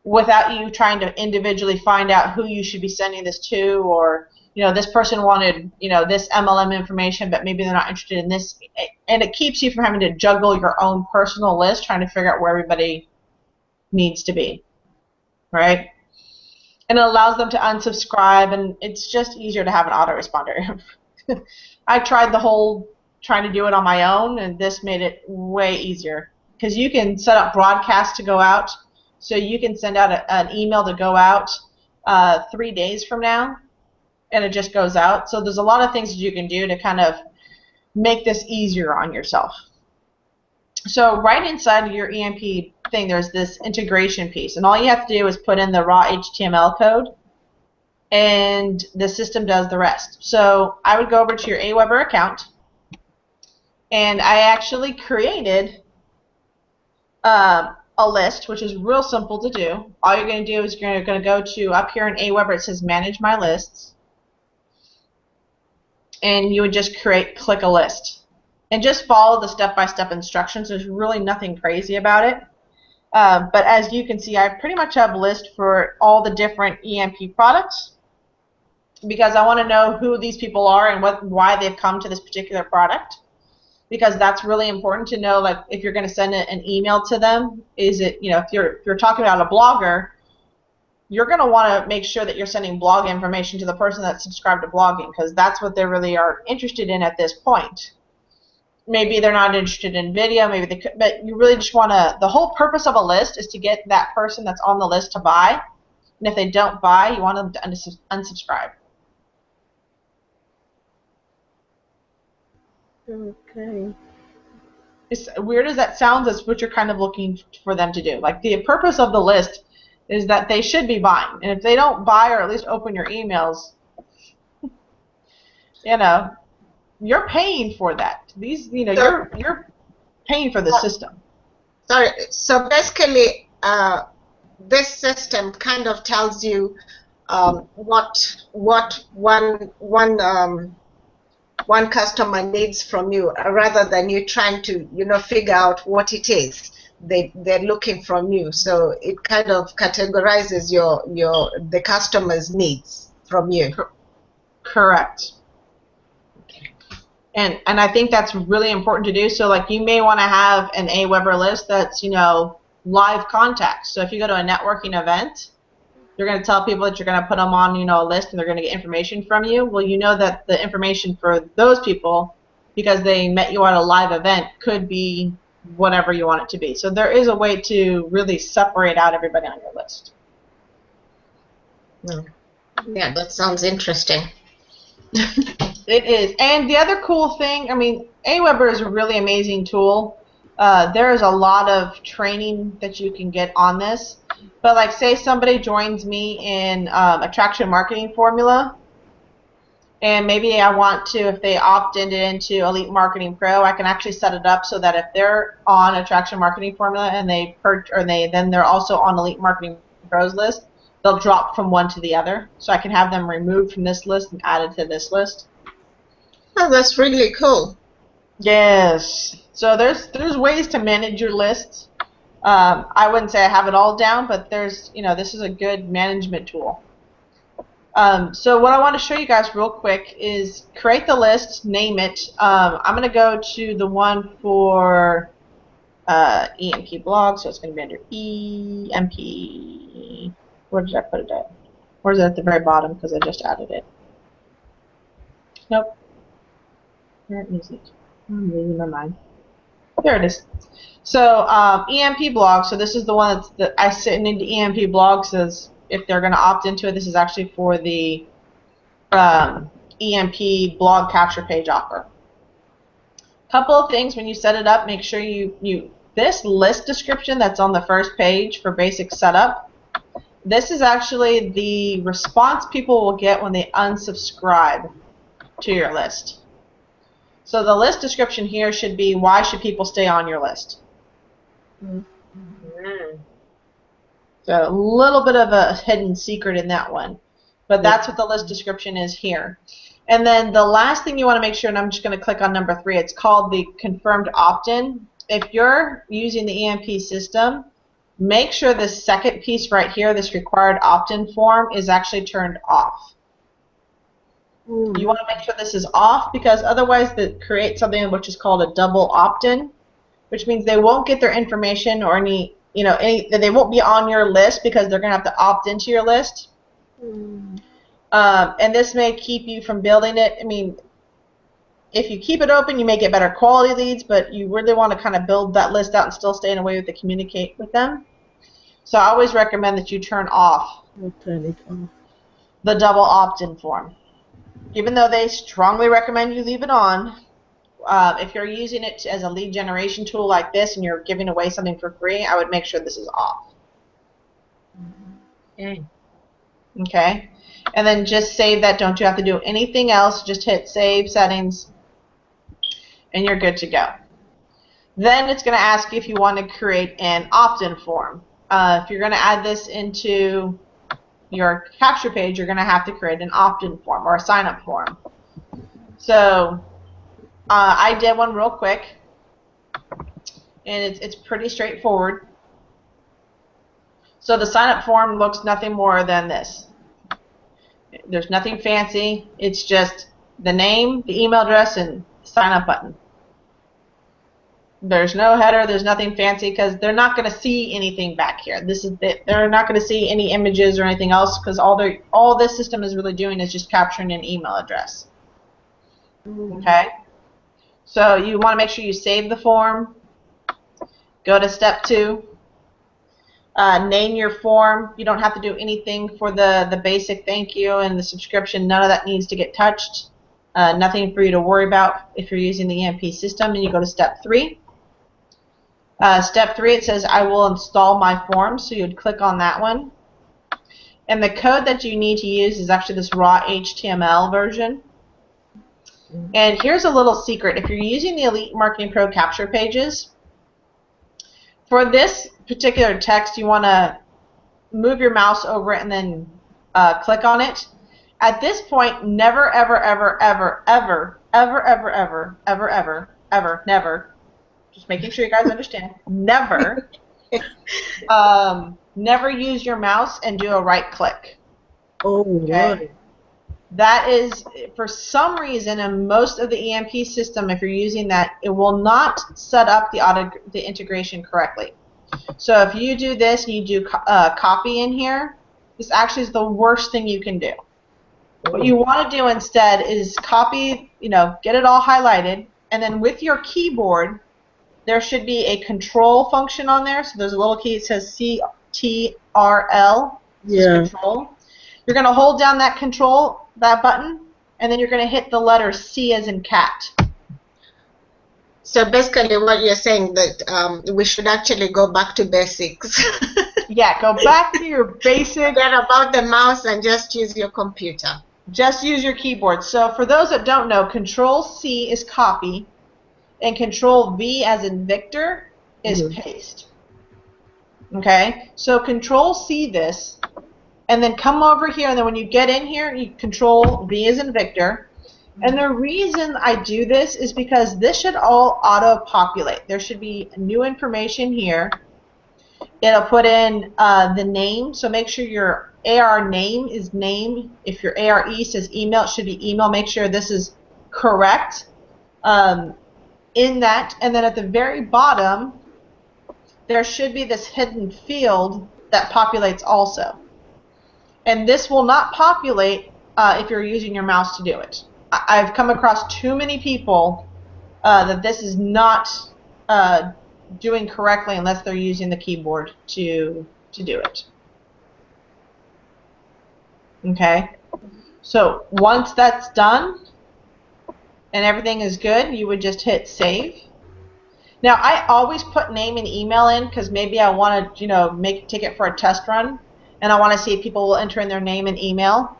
without you trying to individually find out who you should be sending this to, or this person wanted this MLM information, but maybe they're not interested in this, and it keeps you from having to juggle your own personal list trying to figure out where everybody needs to be, right? And it allows them to unsubscribe, and it's just easier to have an autoresponder. I tried trying to do it on my own, and this made it way easier because you can set up broadcasts to go out, so you can send out an email to go out 3 days from now, and it just goes out. So there's a lot of things that you can do to kind of make this easier on yourself. So right inside of your EMP thing, there's this integration piece, and all you have to do is put in the raw HTML code, and the system does the rest. So I would go over to your AWeber account, and I actually created a list, which is real simple to do. All you're going to do is you're going to go to up here in AWeber, it says Manage My Lists. and you would just click a list. And just follow the step-by-step instructions. There's really nothing crazy about it. But as you can see, I pretty much have a list for all the different EMP products because I want to know who these people are and why they've come to this particular product. Because that's really important to know, like if you're going to send an email to them, is it, if you're talking about a blogger, you're going to want to make sure that you're sending blog information to the person that's subscribed to blogging because that's what they really are interested in at this point. Maybe they're not interested in video, maybe they could, but you really just want to, the whole purpose of a list is to get that person that's on the list to buy, and if they don't buy, you want them to unsubscribe. Okay. As weird as that sounds, that's what you're kind of looking for them to do. Like the purpose of the list is that they should be buying, and if they don't buy or at least open your emails, you're paying for that. You're paying for the system. Sorry. So basically, this system kind of tells you what one customer needs from you, rather than you trying to figure out what it is they're looking from you. So it kind of categorizes the customer's needs from you. Correct. And I think that's really important to do. So like you may want to have an AWeber list that's live contacts. So if you go to a networking event, you're going to tell people that you're going to put them on a list and they're going to get information from you. Well, you know that the information for those people, because they met you at a live event, could be whatever you want it to be. So there is a way to really separate out everybody on your list. Yeah, that sounds interesting. It is. And the other cool thing, AWeber is a really amazing tool. There is a lot of training that you can get on this. But like say somebody joins me in Attraction Marketing Formula, and maybe I want to, if they opt into Elite Marketing Pro, I can actually set it up so that if they're on Attraction Marketing Formula and then they're also on Elite Marketing Pro's list, they'll drop from one to the other. So I can have them removed from this list and added to this list. Oh, that's really cool. Yes. So there's ways to manage your lists. I wouldn't say I have it all down, but this is a good management tool. So what I want to show you guys real quick is create the list, name it. I'm going to go to the one for EMP blog, so it's going to be under EMP. Where did I put it at? Or is it at the very bottom because I just added it? Nope. Where is it? I'm losing my mind. There it is. So EMP blog, so this is the one that I sent into EMP blog, says if they're going to opt into it, this is actually for the EMP blog capture page offer. Couple of things when you set it up, make sure this list description that's on the first page for basic setup, this is actually the response people will get when they unsubscribe to your list. So the list description here should be, why should people stay on your list? So a little bit of a hidden secret in that one. But that's what the list description is here. And then the last thing you want to make sure, and I'm just going to click on number 3, it's called the confirmed opt-in. If you're using the EMP system, make sure this second piece right here, this required opt-in form, is actually turned off. You want to make sure this is off because otherwise it creates something which is called a double opt-in, which means they won't get their information or they won't be on your list because they're going to have to opt into your list. And this may keep you from building it. If you keep it open, you may get better quality leads, but you really want to kind of build that list out and still stay in a way to communicate with them. So I always recommend that you turn off the double opt-in form. Even though they strongly recommend you leave it on, if you're using it as a lead generation tool like this and you're giving away something for free, I would make sure this is off. Okay. And then just save that. Don't you have to do anything else. Just hit Save Settings, and you're good to go. Then it's going to ask you if you want to create an opt-in form. If you're going to add this into your capture page, you're going to have to create an opt-in form or a sign-up form. So I did one real quick, and it's pretty straightforward. So the sign-up form looks nothing more than this. There's nothing fancy. It's just the name, the email address, and sign-up button. There's no header. There's nothing fancy because they're not going to see anything back here. They're not going to see any images or anything else because all this system is really doing is just capturing an email address. Okay. So you want to make sure you save the form. Go to step 2. Name your form. You don't have to do anything for the basic thank you and the subscription. None of that needs to get touched. Nothing for you to worry about if you're using the EMP system. And you go to step 3. Step 3, it says I will install my form. So you would click on that one. And the code that you need to use is actually this raw HTML version. And here's a little secret. If you're using the Elite Marketing Pro capture pages, for this particular text, you want to move your mouse over it and then click on it. At this point, never, ever, ever, ever, ever, ever, ever, ever, ever, ever, ever, never, just making sure you guys understand, never, never use your mouse and do a right click. Oh, okay? right. That is, for some reason, in most of the EMP system, if you're using that, it will not set up the integration correctly. So if you do this and you do copy in here, this actually is the worst thing you can do. What you want to do instead is copy, get it all highlighted, and then with your keyboard, there should be a control function on there. So there's a little key that says CTRL. Yeah. Control. You're going to hold down that button, and then you're going to hit the letter C as in cat. So basically what you're saying that we should actually go back to basics. Yeah, go back to your basic. Forget about the mouse and just use your computer. Just use your keyboard. So for those that don't know, Control C is copy, and Control V as in Victor is paste. Okay? So Control C this, and then come over here, and then when you get in here, you Control V as in Victor. And the reason I do this is because this should all auto-populate. There should be new information here. It'll put in the name, so make sure your AR name is name. If your ARE says email, it should be email. Make sure this is correct in that. And then at the very bottom, there should be this hidden field that populates also. And this will not populate if you're using your mouse to do it. I've come across too many people that this is not doing correctly unless they're using the keyboard to do it. Okay? So once that's done and everything is good, you would just hit save. Now I always put name and email in because maybe I want to take it for a test run and I want to see if people will enter in their name and email.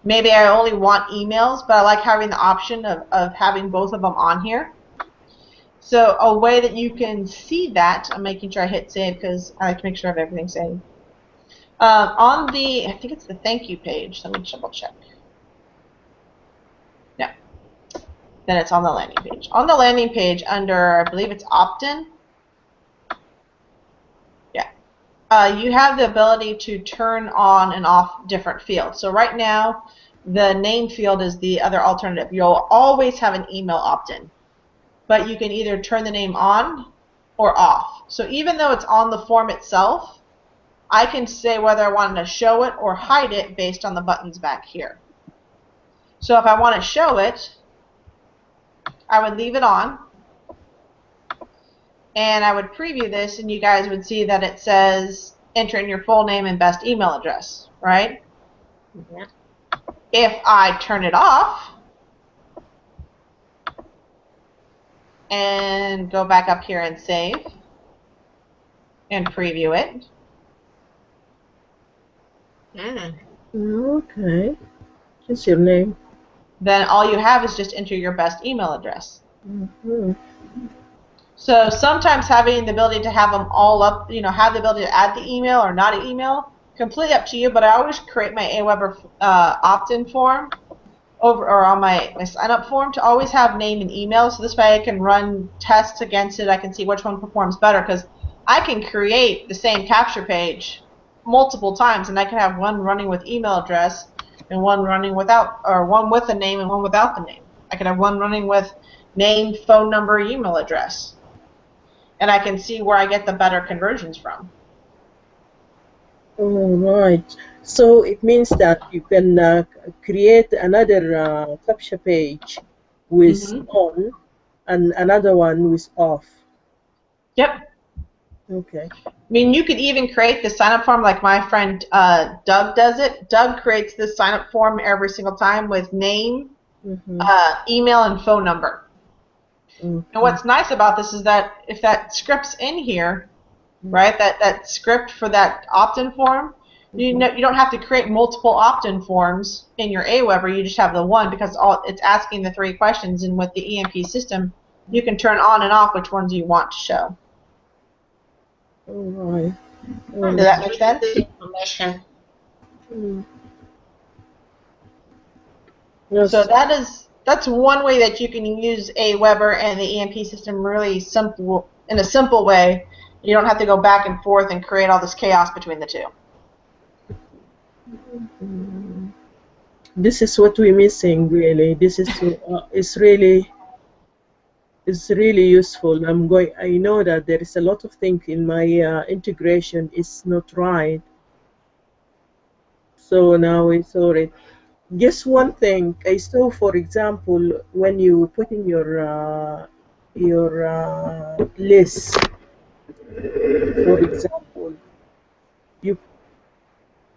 Maybe I only want emails, but I like having the option of having both of them on here. So a way that you can see that, I'm making sure I hit save because I like to make sure I have everything saved. On the, I think it's the thank you page. Let me double check. No. Then it's on the landing page. On the landing page under, I believe it's opt-in. You have the ability to turn on and off different fields. So right now, the name field is the other alternative. You'll always have an email opt-in, but you can either turn the name on or off. So even though it's on the form itself, I can say whether I want to show it or hide it based on the buttons back here. So if I want to show it, I would leave it on. And I would preview this, and you guys would see that it says enter in your full name and best email address, right? Yeah. If I turn it off and go back up here and save and preview it. Okay. What's your name? Then all you have is just enter your best email address. Mm-hmm. So sometimes having the ability to have them all up, have the ability to add the email or not email, completely up to you, but I always create my AWeber opt-in form over or on my sign up form to always have name and email, so this way I can run tests against it. I can see which one performs better, because I can create the same capture page multiple times, and I can have one running with email address and one running without, or one with a name and one without the name. I can have one running with name, phone number, email address, and I can see where I get the better conversions from. All right. So it means that you can create another captcha page with on and another one with off. Yep. Okay. I mean, you could even create the sign-up form like my friend Doug does it. Doug creates this sign-up form every single time with name, email, and phone number. And what's nice about this is that if that script's in here, right, that script for that opt-in form, you don't have to create multiple opt-in forms in your Aweber. You just have the one, because it's asking the 3 questions, and with the EMP system, you can turn on and off which ones you want to show. All right. Does that make sense? Information. Yes. So that's one way that you can use Aweber and the EMP system really simple, in a simple way. You don't have to go back and forth and create all this chaos between the two. This is what we're missing, really. This is it's really useful. I know that there is a lot of things in my integration is not right. So now we saw it. Just one thing I saw, for example, when you put in your list, for example, you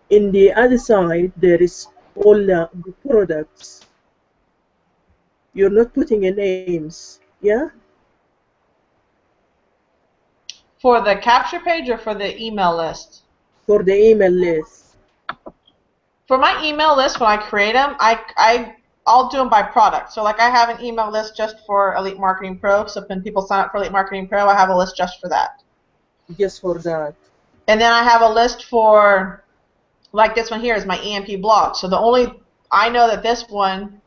in the other side there is all the products. You're not putting in names, yeah? For the capture page or for the email list? For the email list. For my email list, when I create them, I'll do them by product. So like I have an email list just for Elite Marketing Pro. So when people sign up for Elite Marketing Pro, I have a list just for that. Just for that. And then I have a list for, like this one here is my EMP blog. So I know that this one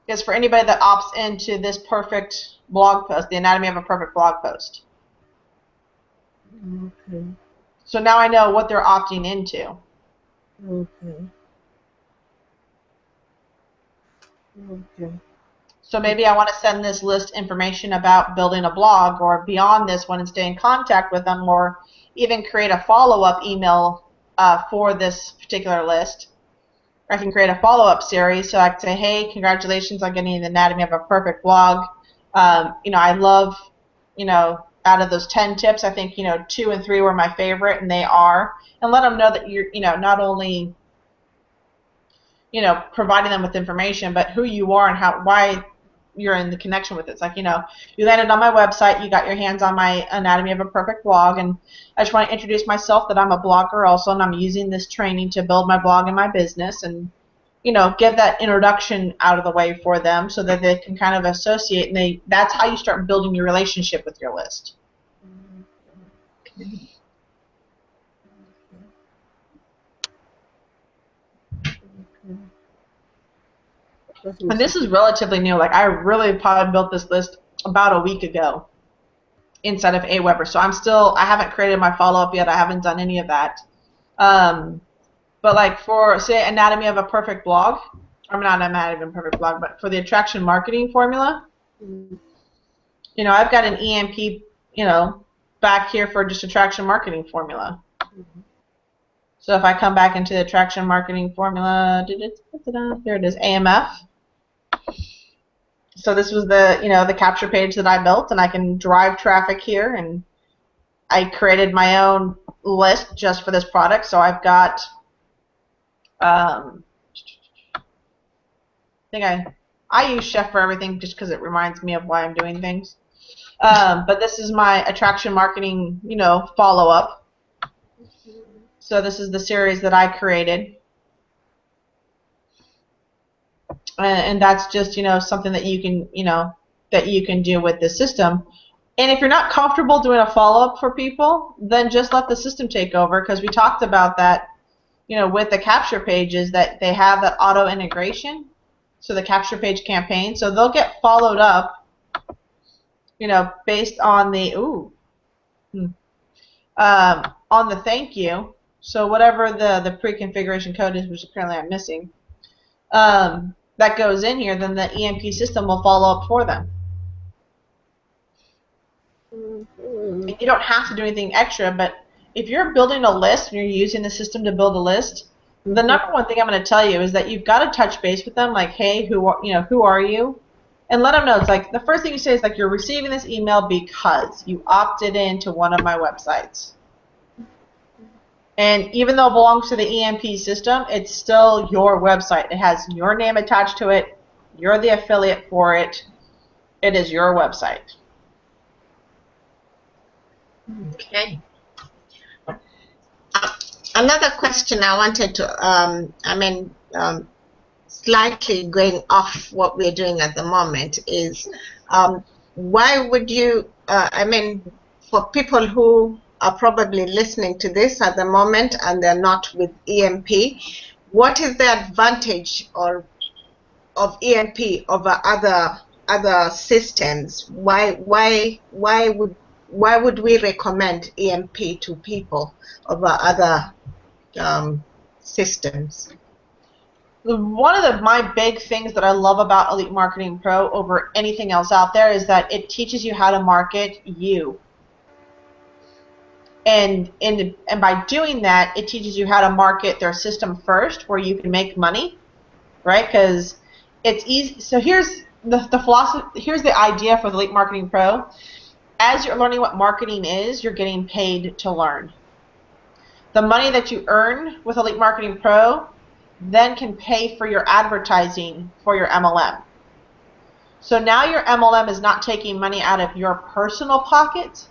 is for anybody that opts into this perfect blog post, the Anatomy of a Perfect blog post. Okay. So now I know what they're opting into. Okay. Okay. So maybe I want to send this list information about building a blog, or beyond this one and stay in contact with them, or even create a follow-up email for this particular list. Or I can create a follow-up series, so I can say, hey, congratulations on getting the Anatomy of a Perfect blog. I love, out of those 10 tips, I think, 2 and 3 were my favorite, and they are. And let them know that you're, not only, providing them with information, but who you are and why you're in the connection with it. It's like, you landed on my website, you got your hands on my Anatomy of a Perfect blog, and I just want to introduce myself, that I'm a blogger also, and I'm using this training to build my blog and my business, and give that introduction out of the way for them so that they can kind of associate, and that's how you start building your relationship with your list. And this is relatively new. Like, I really probably built this list about a week ago inside of Aweber. So I haven't created my follow-up yet. I haven't done any of that. But like for, say, Anatomy of a Perfect blog, or not Anatomy of a Perfect blog, but for the attraction marketing formula, I've got an EMP, back here for just attraction marketing formula. So if I come back into the attraction marketing formula, there it is, AMF. So this was the, the capture page that I built, and I can drive traffic here, and I created my own list just for this product. So I've got, I think I use Chef for everything just because it reminds me of why I'm doing things. But this is my attraction marketing, follow-up. So this is the series that I created. And that's just, something that you can, do with the system. And if you're not comfortable doing a follow-up for people, then just let the system take over, because we talked about that, with the capture pages, that they have that auto integration. So the capture page campaign. So they'll get followed up, you know, based on the on the thank you. So whatever the pre-configuration code is, which apparently I'm missing, that goes in here, then the EMP system will follow up for them. Mm-hmm. And you don't have to do anything extra, but if you're building a list and you're using the system to build a list, the number one thing I'm going to tell you is that you've got to touch base with them, like, hey, who are you? And let them know. It's like the first thing you say is like, you're receiving this email because you opted into one of my websites. And even though it belongs to the EMP system, it's still your website. It has your name attached to it. You're the affiliate for it. It is your website. Okay. Another question I wanted to, slightly going off what we're doing at the moment is, why would you, for people who are probably listening to this at the moment and they're not with EMP, what is the advantage of EMP over other systems? Why would we recommend EMP to people over other systems? One of my big things that I love about Elite Marketing Pro over anything else out there is that it teaches you how to market you. And by doing that, it teaches you how to market their system first, where you can make money, right? Because it's easy. So here's the philosophy. Here's the idea for the Elite Marketing Pro. As you're learning what marketing is, you're getting paid to learn. The money that you earn with Elite Marketing Pro then can pay for your advertising for your MLM. So now your MLM is not taking money out of your personal pocket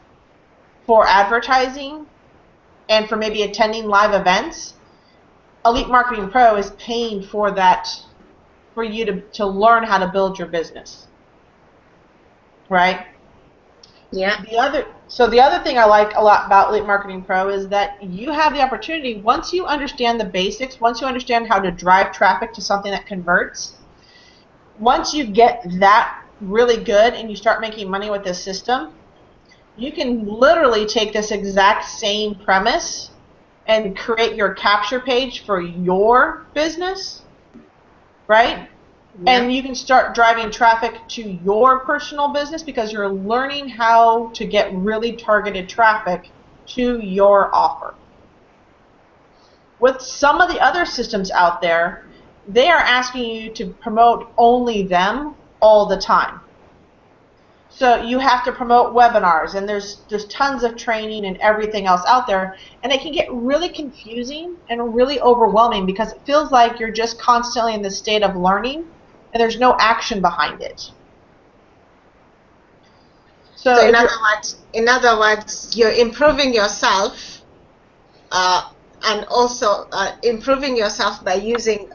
for advertising and for maybe attending live events. Elite Marketing Pro is paying for that, for you to learn how to build your business, right? Yeah. The other thing I like a lot about Elite Marketing Pro is that you have the opportunity, once you understand the basics, once you understand how to drive traffic to something that converts, once you get that really good and you start making money with this system, you can literally take this exact same premise and create your capture page for your business, right? Yeah. And you can start driving traffic to your personal business because you're learning how to get really targeted traffic to your offer. With some of the other systems out there, they are asking you to promote only them all the time. So you have to promote webinars, and there's tons of training and everything else out there, and it can get really confusing and really overwhelming because it feels like you're just constantly in the state of learning and there's no action behind it. So in other words, you're improving yourself, and also improving yourself by using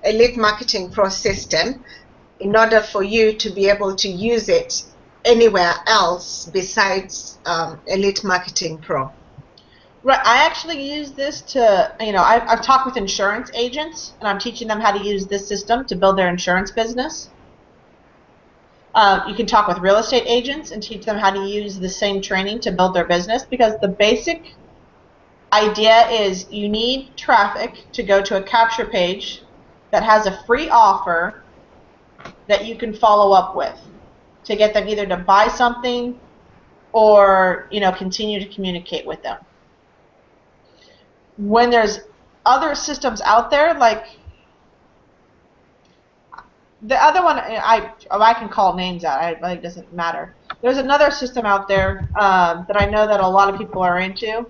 Elite Marketing Pro system in order for you to be able to use it anywhere else besides Elite Marketing Pro. Right. I actually use this to, I've talked with insurance agents, and I'm teaching them how to use this system to build their insurance business. You can talk with real estate agents and teach them how to use the same training to build their business, because the basic idea is you need traffic to go to a capture page that has a free offer that you can follow up with to get them either to buy something or continue to communicate with them. When there's other systems out there, like the other one, I can call names out. It doesn't matter. There's another system out there that I know that a lot of people are into.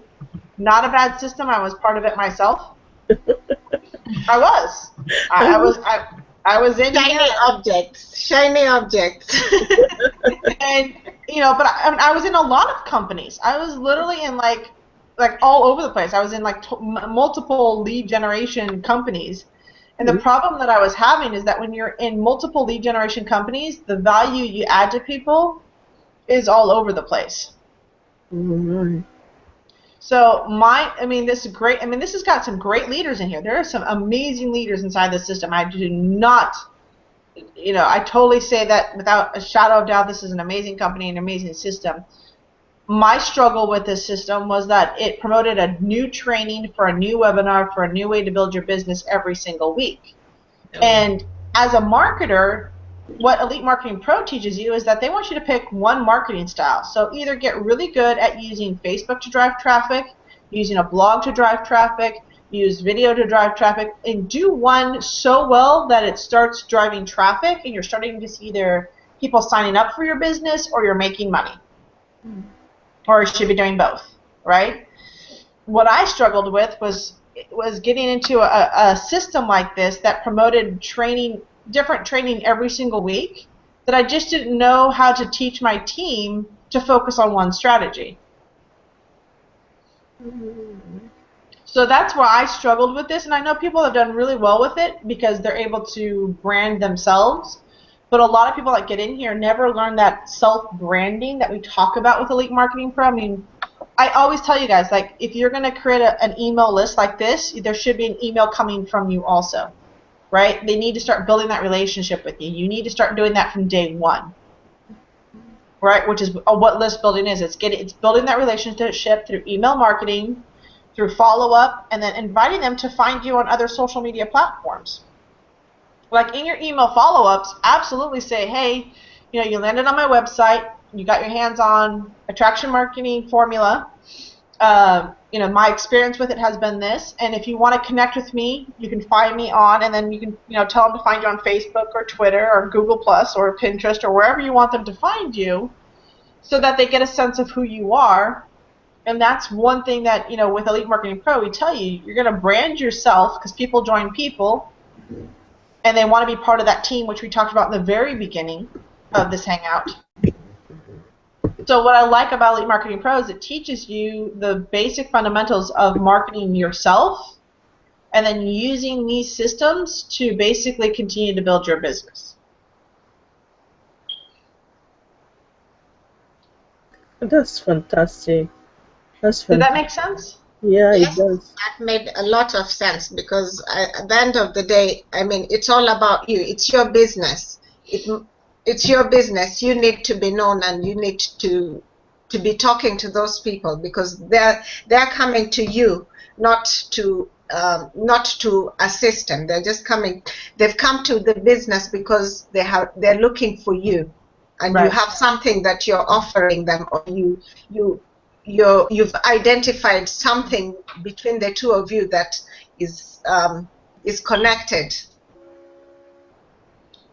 Not a bad system. I was part of it myself. I was. I was in shiny objects. And but I was in a lot of companies. I was literally in like all over the place. I was in like multiple lead generation companies. And the problem that I was having is that when you're in multiple lead generation companies, the value you add to people is all over the place. Mm-hmm. So this is great. This has got some great leaders in here. There are some amazing leaders inside the system. I do not you know, I totally say that without a shadow of doubt, this is an amazing company, an amazing system. My struggle with this system was that it promoted a new training for a new webinar for a new way to build your business every single week. And as a marketer, what Elite Marketing Pro teaches you is that they want you to pick one marketing style. So either get really good at using Facebook to drive traffic, using a blog to drive traffic, use video to drive traffic, and do one so well that it starts driving traffic and you're starting to see either people signing up for your business or you're making money. Or you should be doing both, right? What I struggled with was getting into a system like this that promoted training, different training every single week, that I just didn't know how to teach my team to focus on one strategy. So that's why I struggled with this, and I know people have done really well with it because they're able to brand themselves. But a lot of people that get in here never learn that self-branding that we talk about with Elite Marketing Pro. I mean, I always tell you guys, like, if you're going to create an email list like this, there should be an email coming from you also, right? They need to start building that relationship with you. You need to start doing that from day one, right? Which is what list building is. It's building that relationship through email marketing, through follow-up, and then inviting them to find you on other social media platforms. Like in your email follow-ups, absolutely say, hey, you know, you landed on my website, you got your hands on attraction marketing formula. You know, my experience with it has been this, and if you want to connect with me, you can find me on, and then you can, you know, tell them to find you on Facebook or Twitter or Google Plus or Pinterest or wherever you want them to find you, so that they get a sense of who you are. And that's one thing that, you know, with Elite Marketing Pro, we tell you, you're going to brand yourself because people join people. And they want to be part of that team, which we talked about in the very beginning of this Hangout. So what I like about Elite Marketing Pro is it teaches you the basic fundamentals of marketing yourself and then using these systems to basically continue to build your business. That's fantastic. That's Did that fantastic. make sense? Yeah, it Yes, does. that made a lot of sense because at the end of the day, I mean, it's all about you. It's your business. It's your business. You need to be known, and you need to be talking to those people because they're coming to you, not to a system. They're just coming. They've come to the business because they're looking for you, and Right. you have something that you're offering them, or you've identified something between the two of you that is connected.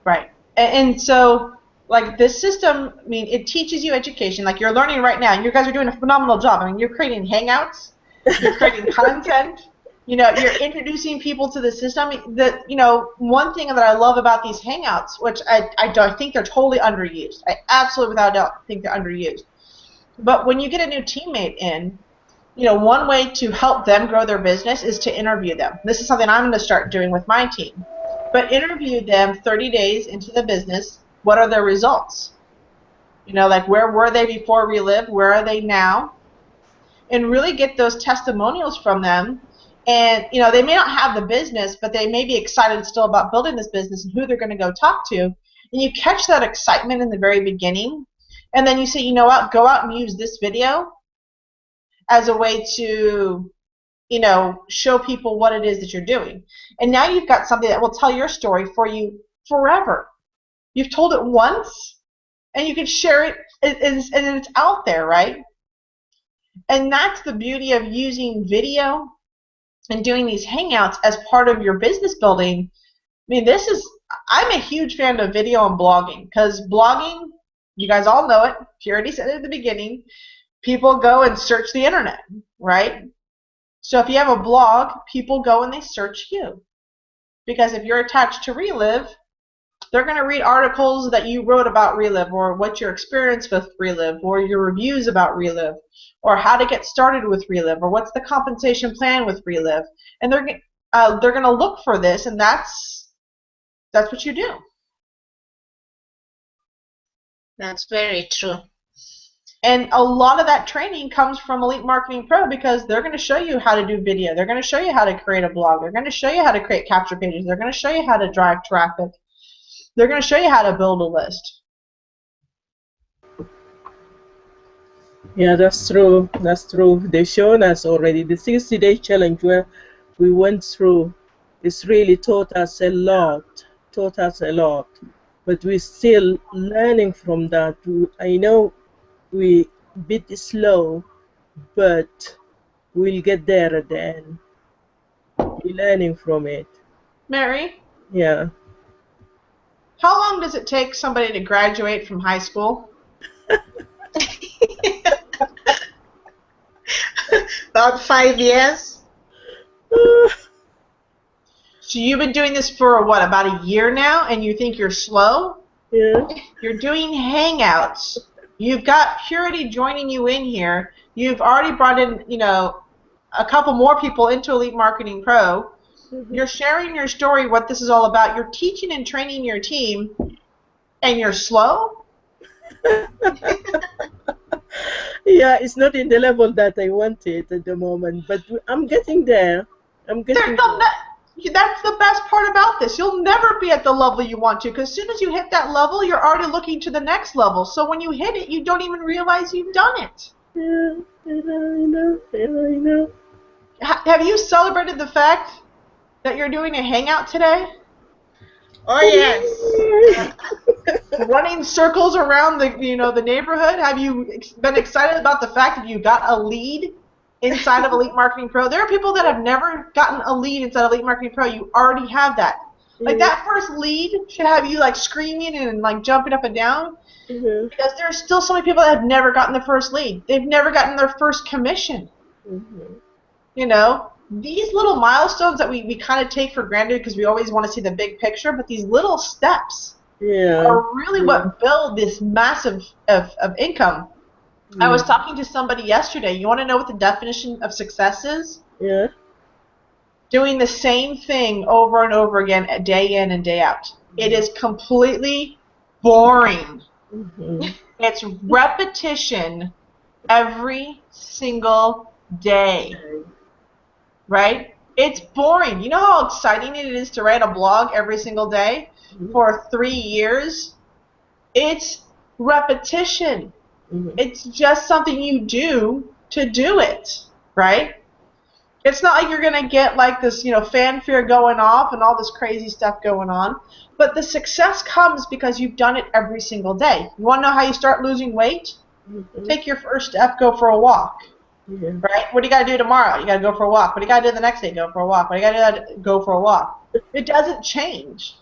Right. And so, like, this system, I mean, it teaches you education. Like, you're learning right now. You guys are doing a phenomenal job. I mean, you're creating Hangouts. You're creating content. You know, you're introducing people to the system. You know, one thing that I love about these Hangouts, which I think they're totally underused. I absolutely, without a doubt, think they're underused. But when you get a new teammate in, you know, one way to help them grow their business is to interview them. This is something I'm going to start doing with my team. But interview them 30 days into the business. What are their results? You know, like, where were they before Relive? Where are they now? And really get those testimonials from them. And, you know, they may not have the business, but they may be excited still about building this business and who they're going to go talk to. And you catch that excitement in the very beginning. And then you say, you know what, go out and use this video as a way to, you know, show people what it is that you're doing. And now you've got something that will tell your story for you forever. You've told it once, and you can share it, and it's out there, right? And that's the beauty of using video and doing these Hangouts as part of your business building. I mean, I'm a huge fan of video and blogging, because blogging, you guys all know it, Purity said it at the beginning, people go and search the internet, right? So if you have a blog, people go and they search you. Because if you're attached to Relive, they're going to read articles that you wrote about Relive, or what your experience with Relive, or your reviews about Relive, or how to get started with Relive, or what's the compensation plan with Relive. And they're going to look for this, and that's what you do. That's very true. And a lot of that training comes from Elite Marketing Pro, because they're going to show you how to do video. They're going to show you how to create a blog. They're going to show you how to create capture pages. They're going to show you how to drive traffic. They're going to show you how to build a list. Yeah, that's true. That's true. They've shown us already. The 60-day challenge where we went through, it's really taught us a lot. Taught us a lot. But we're still learning from that. I know we bit slow, but we'll get there at the end. We're learning from it. Mary, Yeah. how long does it take somebody to graduate from high school? About 5 years. So you've been doing this for, what, about a year now, and you think you're slow? Yeah. You're doing Hangouts. You've got Purity joining you in here. You've already brought in, you know, a couple more people into Elite Marketing Pro. You're sharing your story, what this is all about. You're teaching and training your team, and you're slow? Yeah, it's not in the level that I wanted at the moment, but I'm getting there. I'm getting there. That's the best part about this. You'll never be at the level you want to, because as soon as you hit that level, you're already looking to the next level. So when you hit it, you don't even realize you've done it. Yeah, I know. Have you celebrated the fact that you're doing a Hangout today? Oh yes. Running circles around the the neighborhood. Have you been excited about the fact that you got a lead inside of Elite Marketing Pro? There are people that have never gotten a lead inside of Elite Marketing Pro. You already have that. Like that first lead should have you like screaming and like jumping up and down, because there are still so many people that have never gotten the first lead. They've never gotten their first commission. You know, these little milestones that we kind of take for granted because we always want to see the big picture, but these little steps are really what build this massive of income. I was talking to somebody yesterday. You want to know what the definition of success is? Yeah. Doing the same thing over and over again, day in and day out. It is completely boring. It's repetition every single day. Right? It's boring. You know how exciting it is to write a blog every single day for 3 years? It's repetition. It's just something you do to do it, right? It's not like you're going to get like this, fanfare going off and all this crazy stuff going on. But the success comes because you've done it every single day. You want to know how you start losing weight? Take your first step, go for a walk. Right? What do you got to do tomorrow? You got to go for a walk. What do you got to do the next day? Go for a walk. What do you got to do? Go for a walk. It doesn't change,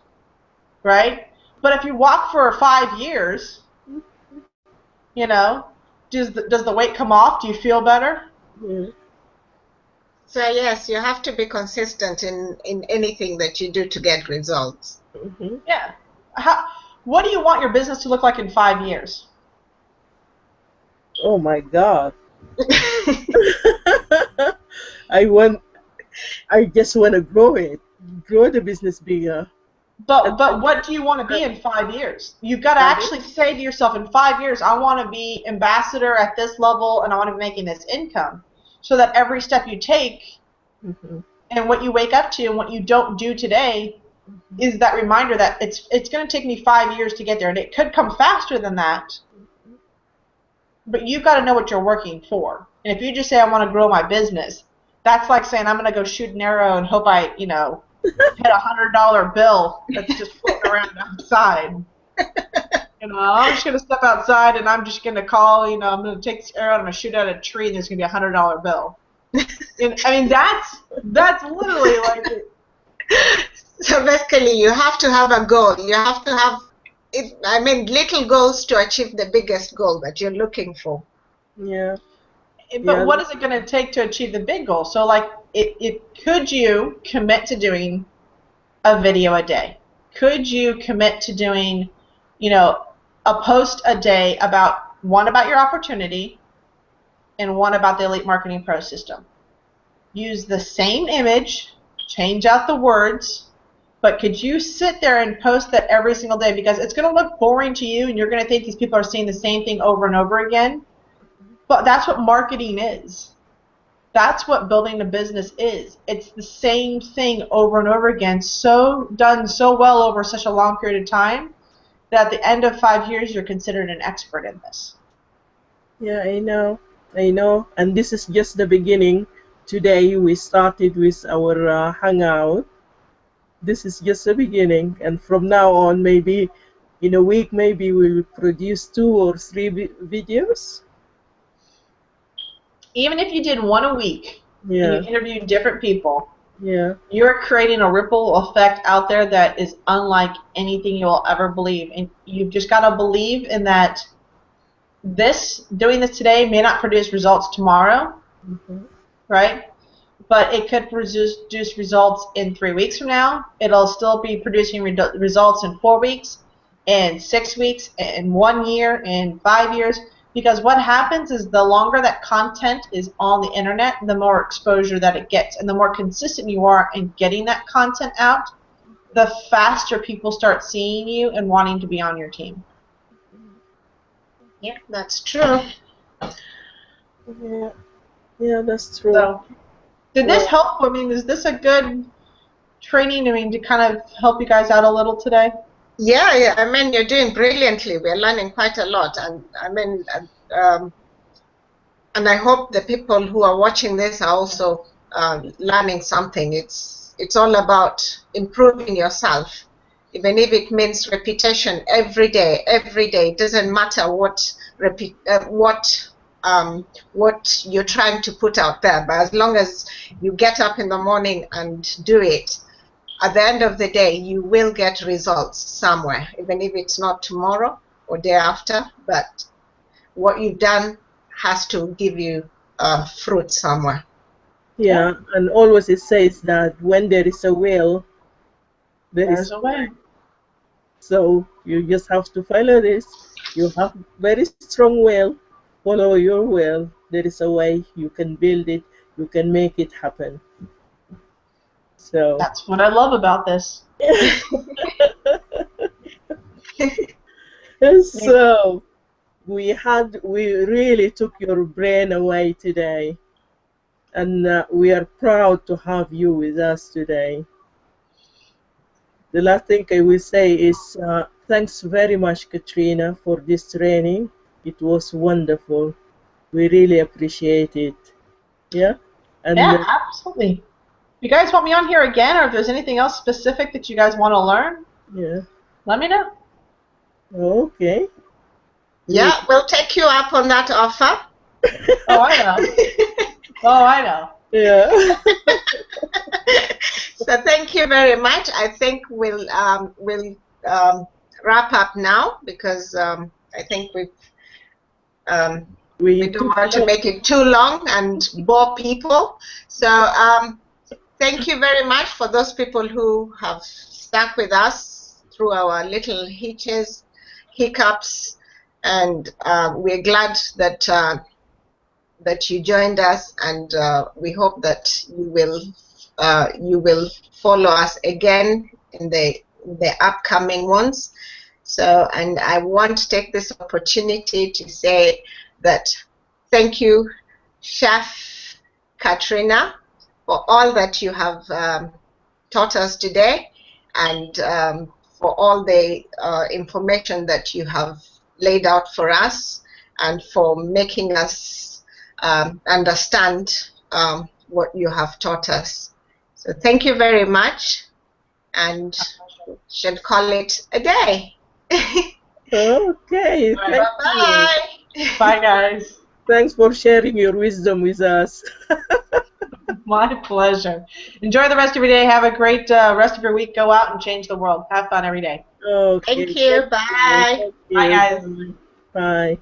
right? But if you walk for 5 years, does the weight come off? Do you feel better? So yes, you have to be consistent in anything that you do to get results. Yeah. What do you want your business to look like in 5 years? Oh my God. I just want to grow the business bigger. But what do you want to be in 5 years? You've got to actually say to yourself, in 5 years, I want to be ambassador at this level, and I want to be making this income, so that every step you take and what you wake up to and what you don't do today is that reminder that it's going to take me 5 years to get there, and it could come faster than that. But you've got to know what you're working for. And if you just say, I want to grow my business, that's like saying, I'm going to go shoot an arrow and hope I, hit a $100 bill that's just floating around outside. I'm just going to step outside and I'm just going to call, I'm going to take this arrow and I'm going to shoot at a tree and there's going to be a $100 bill. That's literally like it. So basically, you have to have a goal. You have to have little goals to achieve the biggest goal that you're looking for. Yeah. But what is it going to take to achieve the big goal? So, like, could you commit to doing a video a day? Could you commit to doing, a post a day about your opportunity and one about the Elite Marketing Pro system? Use the same image, change out the words, but could you sit there and post that every single day? Because it's going to look boring to you and you're going to think these people are saying the same thing over and over again. But that's what marketing is. That's what building a business is. It's the same thing over and over again, done so well over such a long period of time that at the end of 5 years you're considered an expert in this. Yeah, I know. I know. And this is just the beginning. Today we started with our hangout. This is just the beginning. And from now on, maybe in a week, maybe we'll produce 2 or 3 videos. Even if you did one a week and you Yeah. interviewed different people, Yeah. you're creating a ripple effect out there that is unlike anything you'll ever believe. And you've just got to believe in that doing this today may not produce results tomorrow, right? But it could produce results in 3 weeks from now. It'll still be producing results in 4 weeks, in 6 weeks, in 1 year, in 5 years. Because what happens is the longer that content is on the internet, the more exposure that it gets. And the more consistent you are in getting that content out, the faster people start seeing you and wanting to be on your team. Yeah, that's true. Yeah. Yeah, that's true. So, did this help? I mean, is this a good training? I mean, to kind of help you guys out a little today? Yeah, I mean, you're doing brilliantly. We're learning quite a lot, and I mean, and I hope the people who are watching this are also learning something. It's all about improving yourself, even if it means repetition every day. Every day, it doesn't matter what you're trying to put out there, but as long as you get up in the morning and do it, at the end of the day, you will get results somewhere, even if it's not tomorrow or day after, but what you've done has to give you fruit somewhere. Yeah, and always it says that when there is a will, There's a way. So you just have to follow this. You have very strong will. Follow your will. There is a way you can build it. You can make it happen. So that's what I love about this. So we really took your brain away today, and we are proud to have you with us today. The last thing I will say is thanks very much, Katrina, for this training. It was wonderful. We really appreciate it. Yeah? And yeah, absolutely. If you guys want me on here again, or if there's anything else specific that you guys want to learn, yeah, let me know. Okay. Yeah, we'll take you up on that offer. Oh, I know. Oh, I know. Yeah. So thank you very much. I think we'll wrap up now because I think we don't want to make it too long and bore people. So thank you very much for those people who have stuck with us through our little hiccups, and we're glad that that you joined us, and we hope that you will follow us again in the upcoming ones. So, and I want to take this opportunity to say that thank you, Chef Katrina, for all that you have taught us today, and for all the information that you have laid out for us, and for making us understand what you have taught us. So thank you very much, and should call it a day. Okay. Bye. Bye, guys. Thanks for sharing your wisdom with us. My pleasure. Enjoy the rest of your day. Have a great rest of your week. Go out and change the world. Have fun every day. Okay. Thank you. Bye. Thank you. Bye, guys. Bye.